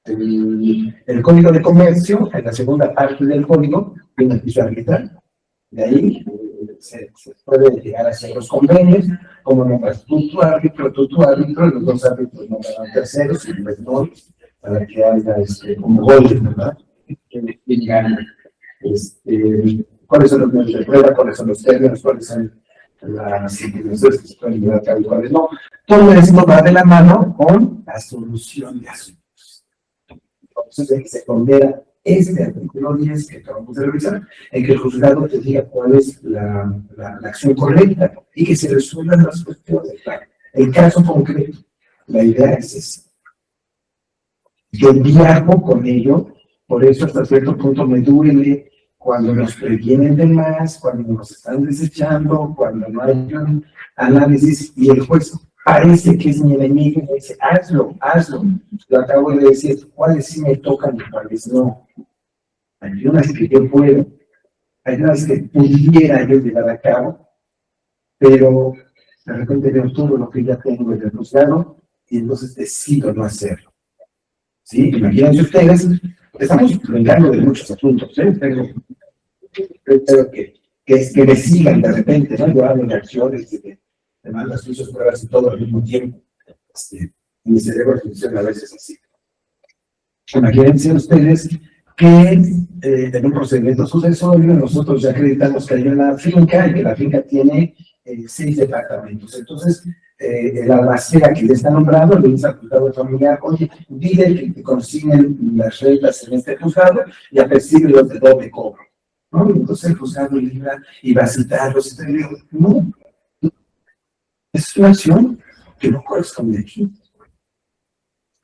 El Código de Comercio, en la segunda parte del código, tiene el juicio arbitral. De ahí se puede llegar a hacer los convenios, como nombras tú tu árbitro, los dos árbitros nombran terceros y no, para que haya como goles, ¿verdad? ¿Quién gana? ¿Cuáles son los medios de prueba? ¿Cuáles son los términos? ¿Cuáles son las circunstancias que se pueden llevar a cabo y cuáles no? Todo esto va de la mano con la solución de asuntos. Entonces, se pondera este artículo 10 que acabamos de revisar, en que el juzgado te diga cuál es la acción correcta y que se resuelvan las cuestiones. El caso concreto, la idea es esa. Yo viajo con ello, por eso hasta cierto punto me duele cuando nos previenen de más, cuando nos están desechando, cuando no hay un análisis y el juez parece que es mi enemigo y me dice, hazlo. Lo acabo de decir, cuáles sí me tocan y cuáles no. Hay unas que yo puedo, hay unas que pudiera yo llevar a cabo, pero de repente veo todo lo que ya tengo en el juzgado y entonces decido no hacerlo. ¿Sí? Imagínense ustedes, estamos hablando de muchos asuntos, pero que me sigan de repente, ¿no? Yo hablo de acciones, de demandas, juicios, pruebas y todo al mismo tiempo. Mi cerebro funciona a veces así. Imagínense ustedes que en un procedimiento sucesorio nosotros ya acreditamos que hay una finca y que la finca tiene 6 departamentos. Entonces, el albacea que le está nombrado le dice al juzgado familiar, oye, dile que te consignen las rentas en este juzgado y a percibirlos de doble cobro. ¿No? Y entonces el juzgado libra y va a citarlos y te digo, no, es una acción que no corresponde aquí.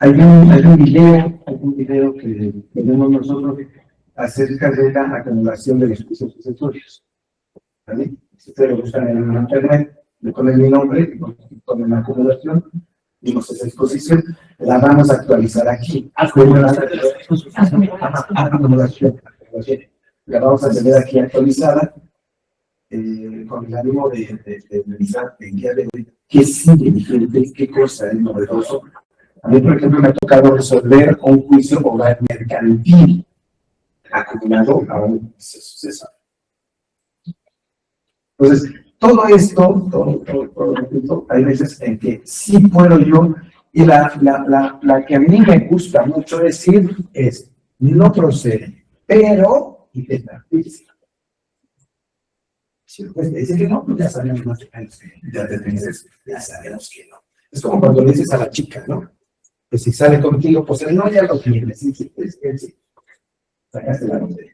Hay un video que tenemos nosotros acerca de la acumulación de los juicios sucesorios. ¿Vale? Si ustedes lo buscan en internet, le ponen mi nombre, le ponen la acumulación, vimos esa exposición, la vamos a actualizar aquí. Acumulación. La vamos a tener aquí actualizada con el ánimo de revisar en día de hoy qué sigue diferente, qué cosa es novedoso. A mí, por ejemplo, me ha tocado resolver un juicio oral mercantil acumulado a un suceso. Entonces, todo esto, hay veces en que sí puedo yo, y la que a mí me gusta mucho decir es, no procede, pero, y te Si el juez te dice que no, pues ya sabemos más o menos que ya te dices, ya sabemos que no. Es como cuando le dices a la chica, ¿no? Pues si sale contigo, pues él no, ya lo tiene, sí, sí, él sí. Sacaste la botella.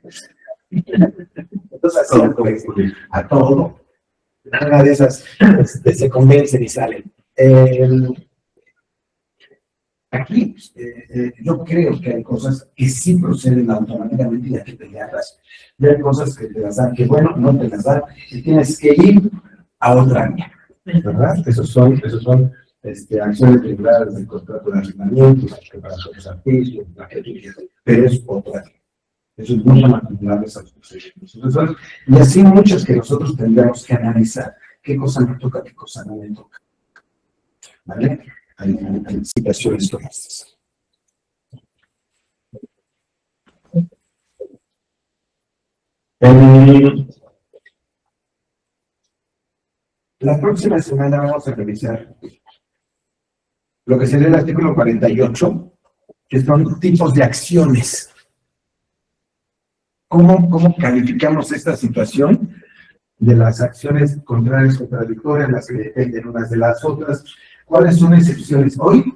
Entonces, así, pues, a todo. Una de esas se convencen y salen. Aquí, yo creo que hay cosas que sí proceden automáticamente y hay que pelearlas. Y hay cosas que te las dan, que bueno, no te las dan, y tienes que ir a otra vía, ¿verdad? Esos son acciones regulares del contrato de arrendamiento, la preparación de servicios, la que tú quieras, pero es otra vía. Eso es muy manipulable esas procedimientos. Y así muchas que nosotros tendríamos que analizar qué cosa me toca, qué cosa no me toca. ¿Vale? Hay situaciones como estas. La próxima semana vamos a revisar lo que sería el artículo 48, que son tipos de acciones. ¿Cómo calificamos esta situación de las acciones contrarias, contradictorias, las que dependen unas de las otras? ¿Cuáles son excepciones? Hoy,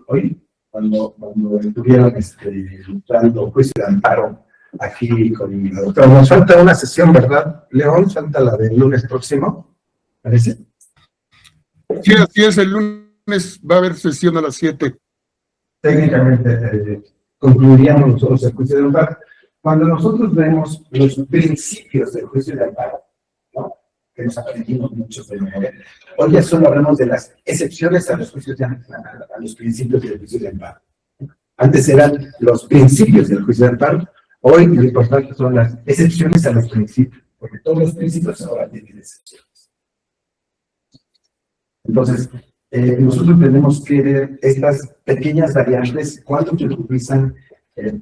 cuando estuvieron dando juicio de amparo aquí con la doctora, nos falta una sesión, ¿verdad, León? Falta la del lunes próximo, ¿parece? Sí, así es, el lunes va a haber sesión a las 7. Técnicamente concluiríamos nosotros el juicio de amparo. Cuando nosotros vemos los principios del juicio de amparo, ¿no? Que nos aprendimos muchos de memoria, hoy ya solo hablamos de las excepciones a los juicios de amparo, a los principios del juicio de amparo. Antes eran los principios del juicio de amparo, hoy lo importante son las excepciones a los principios, porque todos los principios ahora tienen excepciones. Entonces, nosotros tenemos que ver estas pequeñas variantes, cuándo se utilizan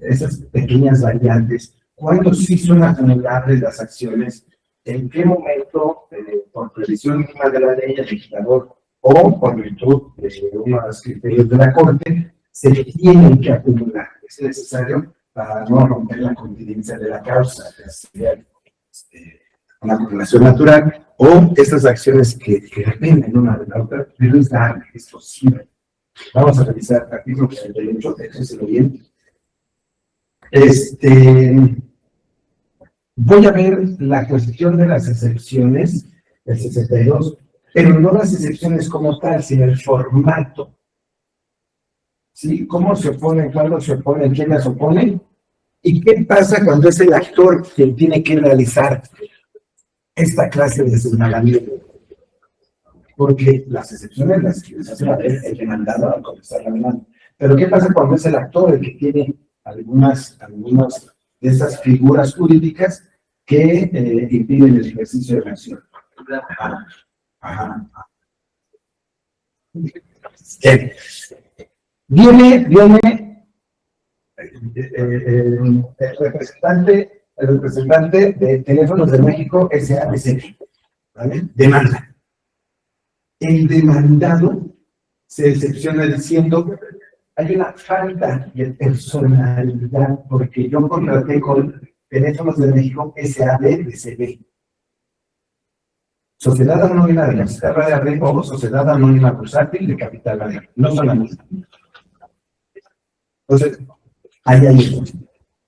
esas pequeñas variantes, cuándo sí son acumulables las acciones, en qué momento, por previsión mínima de la ley, el legislador o por virtud de unos criterios de la Corte, se tienen que acumular. Es necesario para no romper la contingencia de la causa, una acumulación natural, o estas acciones que dependen una de la otra, pero es posible. Vamos a revisar artículo 48, déjenselo bien. Voy a ver la cuestión de las excepciones, el 62, pero no las excepciones como tal, sino el formato. ¿Sí? ¿Cómo se oponen? ¿Cuándo se oponen? ¿Quién las opone? ¿Y qué pasa cuando es el actor quien tiene que realizar esta clase de señalamiento? Porque las excepciones las que les hace valer el demandado al comenzar la demanda. Pero ¿qué pasa cuando es el actor el que tiene algunas de esas figuras jurídicas que impiden el ejercicio de la acción? Viene el representante de Teléfonos de México, SADCB, ¿vale? Demanda. El demandado se excepciona diciendo: hay una falta de personalidad porque yo contraté con Teléfonos de México SADCB. Sociedad Anónima de la Ciudad de Red o Sociedad Anónima Bursátil de Capital Variable. No son la misma. Entonces, ahí hay eso,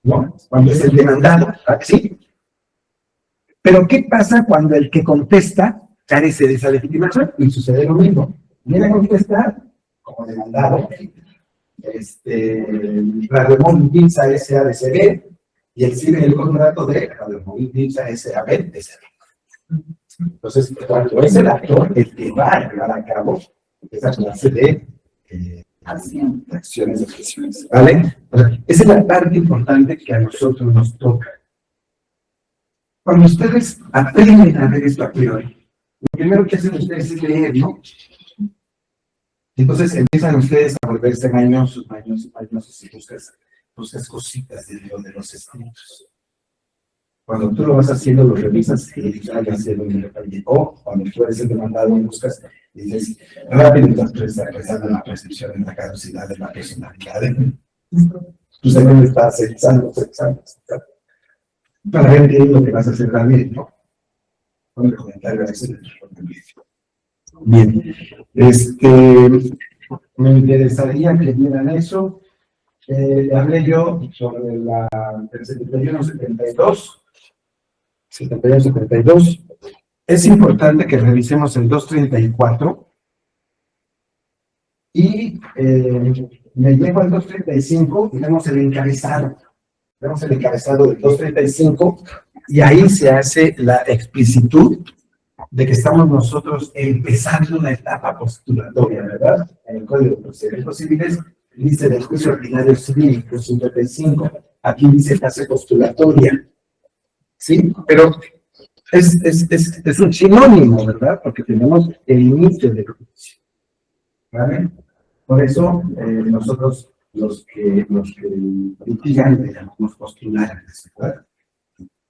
¿no? Cuando es el demandado, ¿sí? Pero ¿qué pasa cuando el que contesta carece de esa legitimación? Y sucede lo mismo. Viene a contestar como demandado Radiomóvil Pinza SADCB y exhibe el contrato de Radiomóvil Pinza SAB. Entonces, cuando es el actor el que va a llevar a cabo esa clase de acciones de expresiones, ¿vale? O sea, esa es la parte importante que a nosotros nos toca. Cuando ustedes aprenden a ver esto a priori, lo primero que hacen ustedes es leer, ¿no? Entonces empiezan ustedes a volverse mañosos y buscas cositas dentro de los escritos. Cuando tú lo vas haciendo, lo revisas y dices: ya sé dónde lo fallé. O cuando tú eres el demandado y buscas, y dices: rápido, estás expresando la percepción de la caducidad de la personalidad. Tu cerebro está sexando, para ver qué es lo que vas a hacer también, ¿no? con el comentario a ese. Bien, me interesaría que vieran eso. Hablé yo sobre el 71-72. 71-72. Es importante que revisemos el 234 y me llevo al 235 y vemos el encabezado. Vemos el encabezado del 235 y ahí se hace la explicitud de que estamos nosotros empezando una etapa postulatoria, ¿verdad? En el Código de Procedimientos Civiles dice del juicio ordinario civil, 55. Aquí dice fase postulatoria. ¿Sí? Pero es un sinónimo, ¿verdad? Porque tenemos el inicio del juicio. ¿Vale? Por eso, nosotros, los que litigan, le llamamos postulantes, ¿verdad?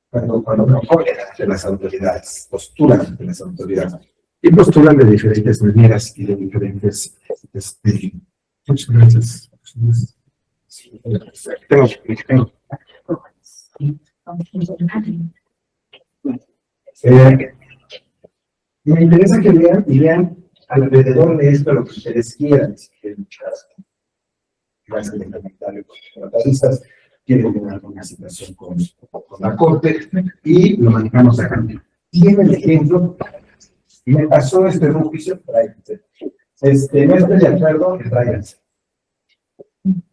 Cuando proponen ante las autoridades, postulan ante las autoridades. Y postulan de diferentes maneras y de diferentes. Muchas gracias. Tengo. Me interesa que vean alrededor de esto lo que ustedes quieran. Si quieren de comentarios contratistas, quieren tener alguna situación con la corte y lo manejamos acá. Tiene el ejemplo, me pasó en un juicio, tráiganse. No estoy de acuerdo, tráiganse.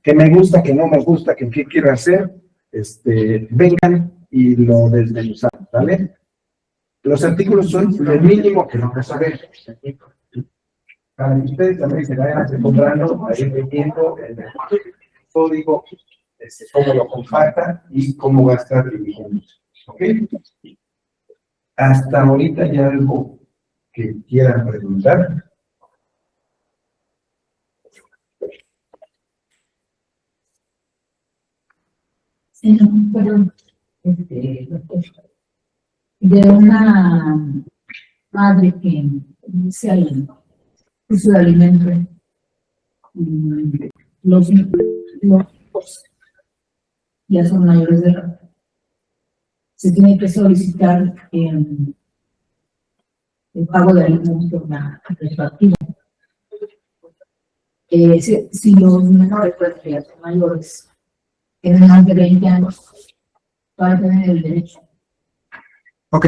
Que me gusta, que no me gusta, que qué quiero hacer, vengan y lo desmenuzamos, ¿vale? Los artículos son lo mínimo que vamos a ver. Para que ustedes también se vayan acostumbrando a ir viendo el código, cómo lo compartan y cómo va a estar dirigiendo. ¿Ok? Hasta ahorita hay algo que quieran preguntar. Sí, pero de una madre que inicia el uso de alimentos, los hijos ya son mayores de edad, se tiene que solicitar el pago de alimentos de una retroactiva. Si los menores, pues, que ya son mayores, tienen más de 20 años, van a tener el derecho. Ok.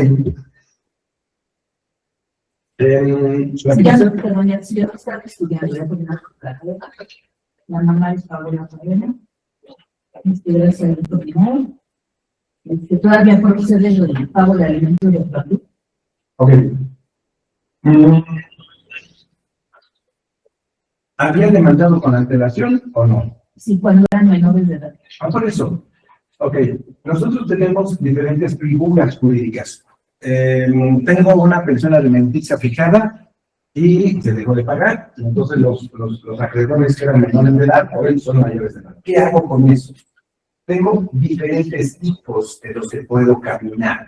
Si ya no están estudiando, ya tienen la mamá les pagó la cadena, gracias al primero, todavía procede el pago de alimentos de salud. Ok. ¿Habían demandado con antelación o no? Sí, cuando eran menores de edad. Por eso. Ok. Nosotros tenemos diferentes figuras jurídicas. Tengo una pensión alimenticia fijada y se dejó de pagar. Entonces los acreedores que eran menores de edad ahora son mayores de edad. ¿Qué hago con eso? Tengo diferentes tipos de los que puedo caminar.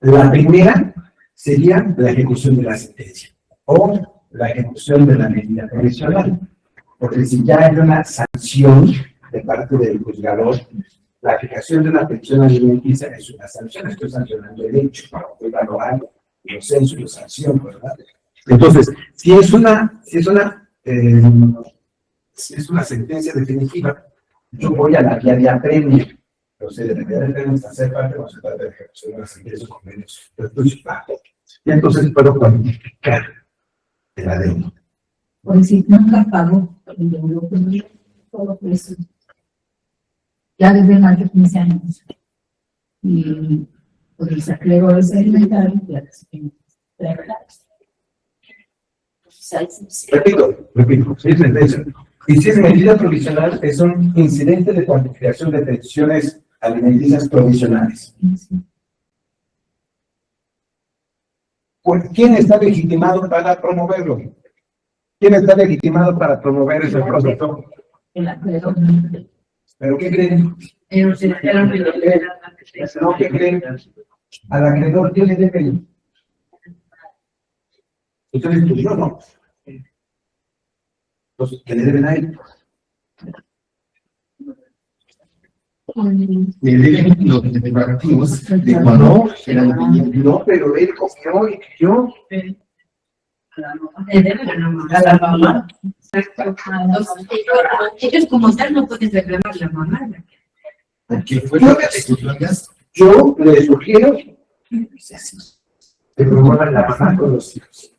La primera sería la ejecución de la sentencia o la ejecución de la medida provisional. Porque si ya hay una sanción de parte del juzgador, la fijación de una pensión alimenticia es una sanción. Estoy sancionando el hecho, estoy valorando los censos y los sanciones, ¿verdad? Entonces, si es una sentencia definitiva, yo voy a la vía de apremio. Entonces, de la vía de apremio está hacer parte o no se trata de ejecución de las sentencias con menos participado. Y entonces puedo cuantificar la deuda. Por decir, nunca pagó todo eso. Ya desde más de 15 años. Y pues el acreedores alimentaron, ya Repito, si es sentencia. Y si es medida provisional, es un incidente de cuantificación de pensiones alimenticias provisionales. ¿Quién está legitimado para promoverlo? ¿Quién está legitimado para promover ese proceso? el acreedor. ¿Pero qué creen? ¿No qué creen? Al acreedor, ¿qué le deben? ¿Usted estudió o no? Entonces, ¿qué le deben a él? Me deben los preparativos de cuando era dependiente. No, pero él comió y yo. A la mamá. Ellos como tal no pueden reclamar la mamá. Porque fue lo que te sugerías. Yo le sugiero que promuevan la mamá con los hijos.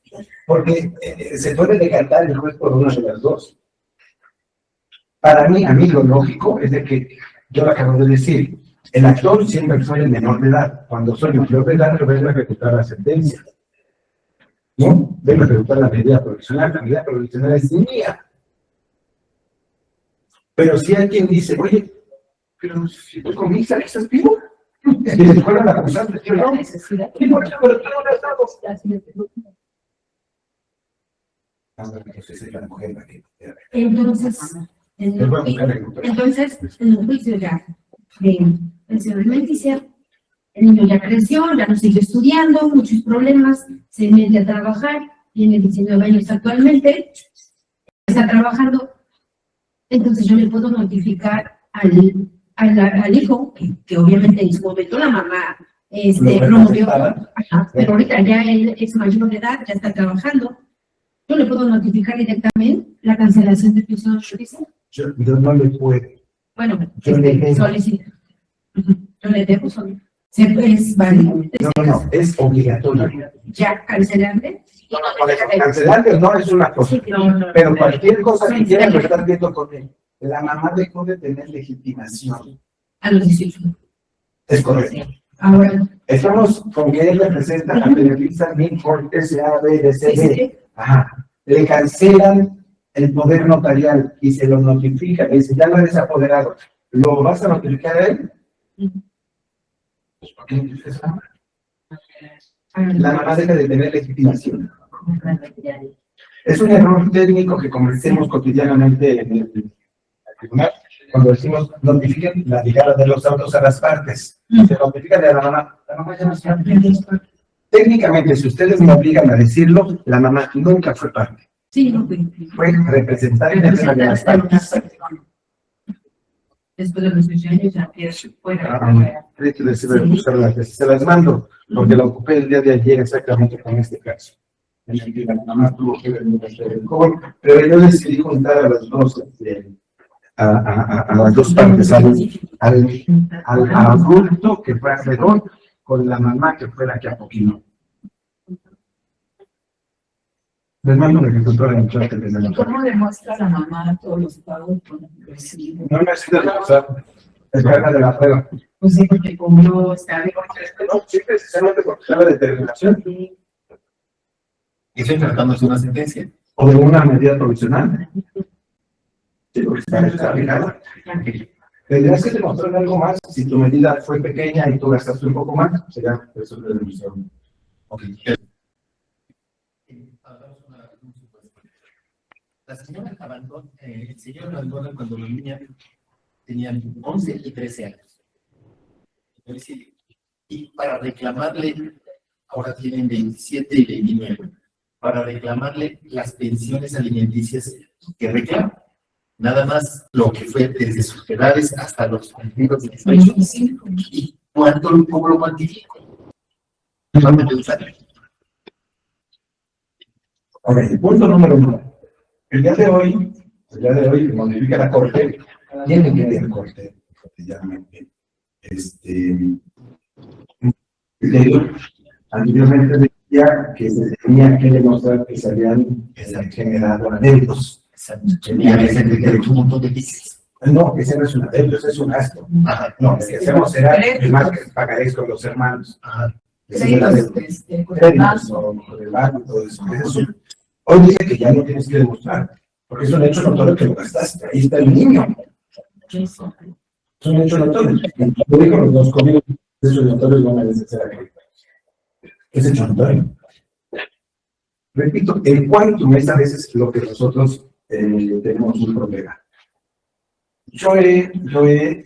Porque se puede decantar el juez por una de las dos. Para mí, a mí lo lógico es de que, yo lo acabo de decir, el actor siempre soy el menor de edad. Cuando soy mayor de edad, yo vengo a ejecutar la sentencia. ¿No? Vengo a ejecutar la medida provisional. La medida provisional es mía. Pero si alguien dice, oye, pero si tú con mi hija estás vivo, y le fueron a acusar, yo no. ¿Y por qué? Pero tú no le has dado. Entonces, en el juicio ya de pensión alimenticia, el niño ya creció, ya no sigue estudiando, muchos problemas, se mete a trabajar, tiene 19 años actualmente, está trabajando, entonces yo le puedo notificar al hijo, que obviamente en su momento la mamá promovió, pero ahorita ya él es mayor de edad, ya está trabajando, yo le puedo notificar directamente la cancelación de pensión alimenticia. Yo no le puedo. Bueno, Yo le solicita. Yo le debo solicitar. Es válido. No, es obligatorio. Ya cancelable. Cancelarlo no es una cosa, pero cualquier cosa que quieran lo están viendo con él. La mamá dejó de tener legitimación. A los 18. Es correcto. Ahora. Estamos con que él representa a Televisa, Mincorp, S.A., B.D.C.B. Ajá. Le cancelan el poder notarial y se lo notifica, le dice, ya lo eres apoderado, ¿lo vas a notificar a él? Pues, ¿por qué no dices nada? La mamá deja de tener legitimación. Es un error técnico que cometemos cotidianamente en el tribunal, cuando decimos notifiquen la llegada de los autos a las partes. Se notifican a la mamá ya no está. Técnicamente, si ustedes me obligan a decirlo, la mamá nunca fue parte. Sí, no fue representante de las partes. Después de los 18 años ya pierde fuera. Se las mando, porque la ocupé el día de ayer exactamente con este caso. En el que la mamá tuvo que ver el joven, pero yo decidí juntar a las dos, a las dos partes, al adulto que fue acreedor con la mamá que fue la que apoquinó. Les mando un ejecutor en chat. ¿Cómo demuestra la mamá todos los pagos con el recibo? No necesita demostrar, es carga de la prueba. Pues sí, porque como no está de No, sí, precisamente porque está la determinación. Y estoy tratándose de una sentencia. O de una medida provisional. Sí, porque está fijada. Tendrías que demostrar algo más. Si tu medida fue pequeña y tú gastaste un poco más, sería eso de demostración. Ok. La señora abandonó, el señor abandona cuando los niños tenían 11 y 13 años. Y para reclamarle, ahora tienen 27 y 29, para reclamarle las pensiones alimenticias que reclaman. Nada más lo que fue desde sus edades hasta los cumplidos de 25. ¿Y cómo lo cuantifico? Solamente usar. Ok, punto número 1. El día de hoy, modifica la Corte, tiene que ir a Corte, cotidianamente. Anteriormente decía que se tenía que demostrar que se habían generado adeudos. Tenía que ser un montón de pisos. No, ese no es un adeudo, ese es un gasto. Ajá. No, lo que hacemos será el más que pagaréis con los hermanos. Ajá. Ese es el adeudo. Con el banco. O con el banco, todo eso. Hoy dice que ya no tienes que demostrar, porque es un hecho notorio que lo gastaste. Ahí está el niño. Es un hecho notorio. Yo digo los dos conmigo, esos notorios van a necesitar. Es hecho notorio. Repito, el quantum es a veces lo que nosotros tenemos un problema. Yo he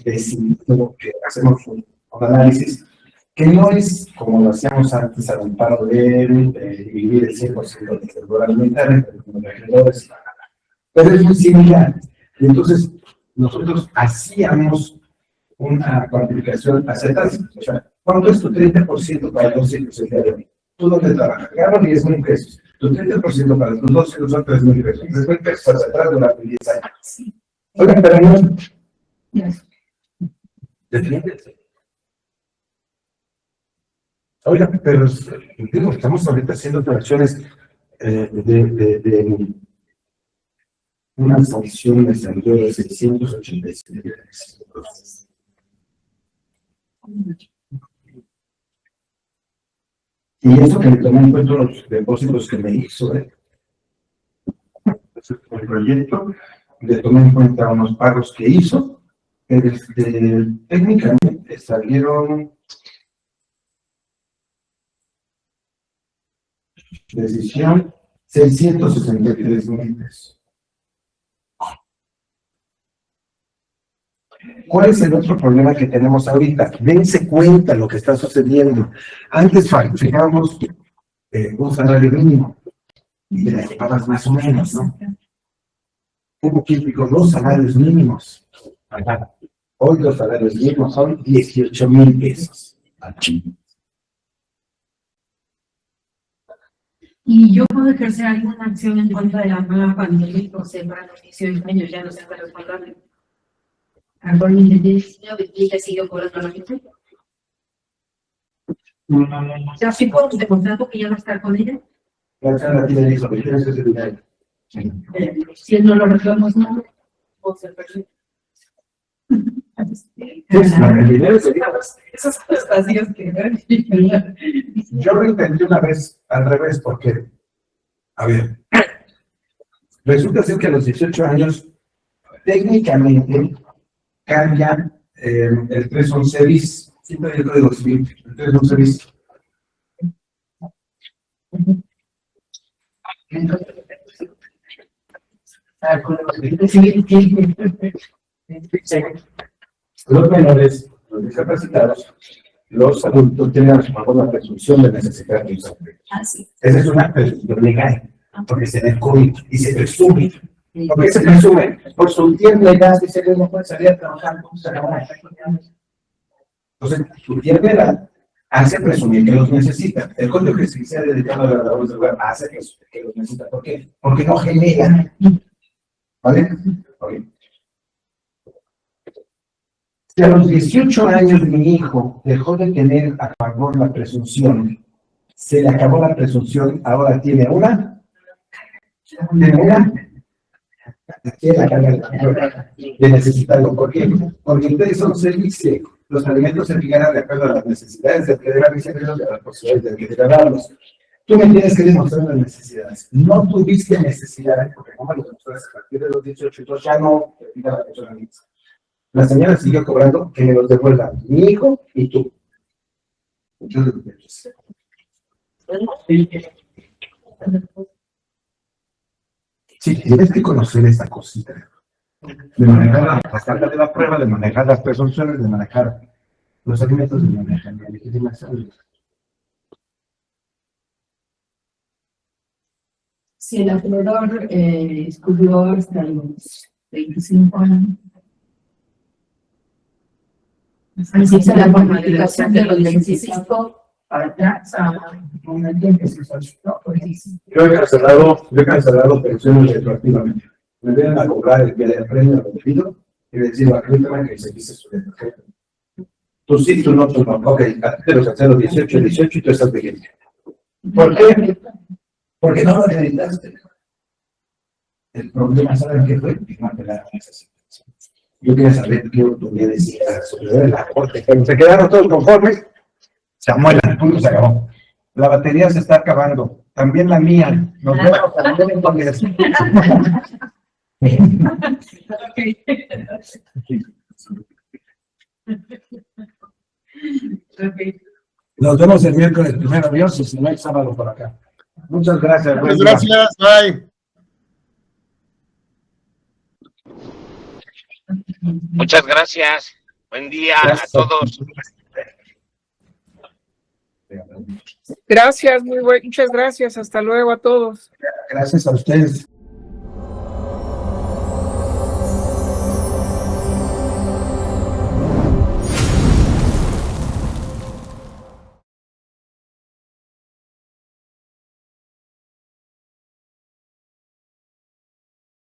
decidido que hacemos un análisis que no es como lo hacíamos antes al amparo de dividir el 100% del sector alimentario, como de acreedores, pero es muy similar. Y entonces, nosotros hacíamos una cuantificación aceptable. O sea, ¿cuánto es tu 30% para los hijos el día de hoy? ¿Tú dónde trabajas? Gano 10,000 pesos. Tu 30% para tus 2 hijos son 3,000 pesos. 3,000 pesos para atrás durante 10 años. Oigan, pero no. Defiéndete. Oigan, pero digo, estamos ahorita haciendo operaciones de una sanción de salió de 687 pesos. Y eso que le tomé en cuenta los depósitos que me hizo, el proyecto, le tomé en cuenta unos pagos que hizo, técnicamente salieron decisión 663,000 pesos. ¿Cuál es el otro problema que tenemos ahorita? Dense cuenta lo que está sucediendo. Antes fijábamos un salario mínimo y te la llevabas más o menos, ¿no? Hubo quien fijó 2 salarios mínimos. Hoy los salarios mínimos son 18,000 pesos. Y yo puedo ejercer alguna acción en contra de la mamá cuando el hijo se va a los 18 años, ya no se va responsable. Actualmente tiene 19 y ella sigue cobrando la gente. O sea, sí puedo demostrar que ya no está con ella. Si él no lo reclama, no. O se perdió. Esas prestaciones que Yo lo entendí una vez al revés, porque, a ver, resulta ser que a los 18 años, técnicamente, cambian el 311 bis, siempre el código civil, el 311 bis. Los menores, los discapacitados, los adultos tienen a su favor la presunción de necesidad de usar. Esa es una presunción legal, porque se ve el COVID y se presume. ¿Por qué se presume? Por su tiempo de edad, dice que no puede salir a trabajar, ¿cómo se acaba? Entonces, su tiempo de edad hace presumir que los necesita. El código que se ha dedicado a la labor del lugar hace que los necesita. ¿Por qué? Porque no genera. ¿Vale? Okay. Si a los 18 años mi hijo dejó de tener a favor la presunción, se le acabó la presunción, ahora tiene una. Tiene la carga de necesitarlo. ¿Por qué? Porque ustedes son servicios. Los alimentos se fijan de acuerdo a las necesidades del que debe recibirlos y a las posibilidades del que debe darlos. Tú me tienes que demostrar las necesidades. No tuviste necesidades, porque como los demostraste a partir de los 18, entonces ya no te fija la persona misma. La señora siguió cobrando que me los devuelvan mi hijo y tú. Sí, tienes que conocer esta cosita. De manejar las cargas de la prueba, de manejar las presunciones, de manejar los alimentos, de manejar la legitimación. Si el acreedor estudió hasta los 25 años. Así se la formalización de los 25 para atrás a un tiempo que se solicitó. Yo he cancelado pensiones retroactivamente. Me vienen a cobrar el día de premio al debido y les digo, acredítame que se dice su tarjeta. Tú sí, tú no. Ok, te los cancelo 18 y tú estás vigente. ¿Por qué? Porque no lo acreditaste. El problema, ¿saben qué fue? Que no apelaron esa situación. Yo quería saber qué autoridad decía sobre la corte. Pero se quedaron todos conformes. Se amuelan, punto, se acabó. La batería se está acabando. También la mía. Nos vemos también en Congreso. Nos vemos el miércoles primero, Dios, y si no hay sábado por acá. Muchas gracias. Muchas gracias, bye. Muchas gracias. Buen día a todos. Gracias, muchas gracias. Hasta luego a todos. Gracias a ustedes.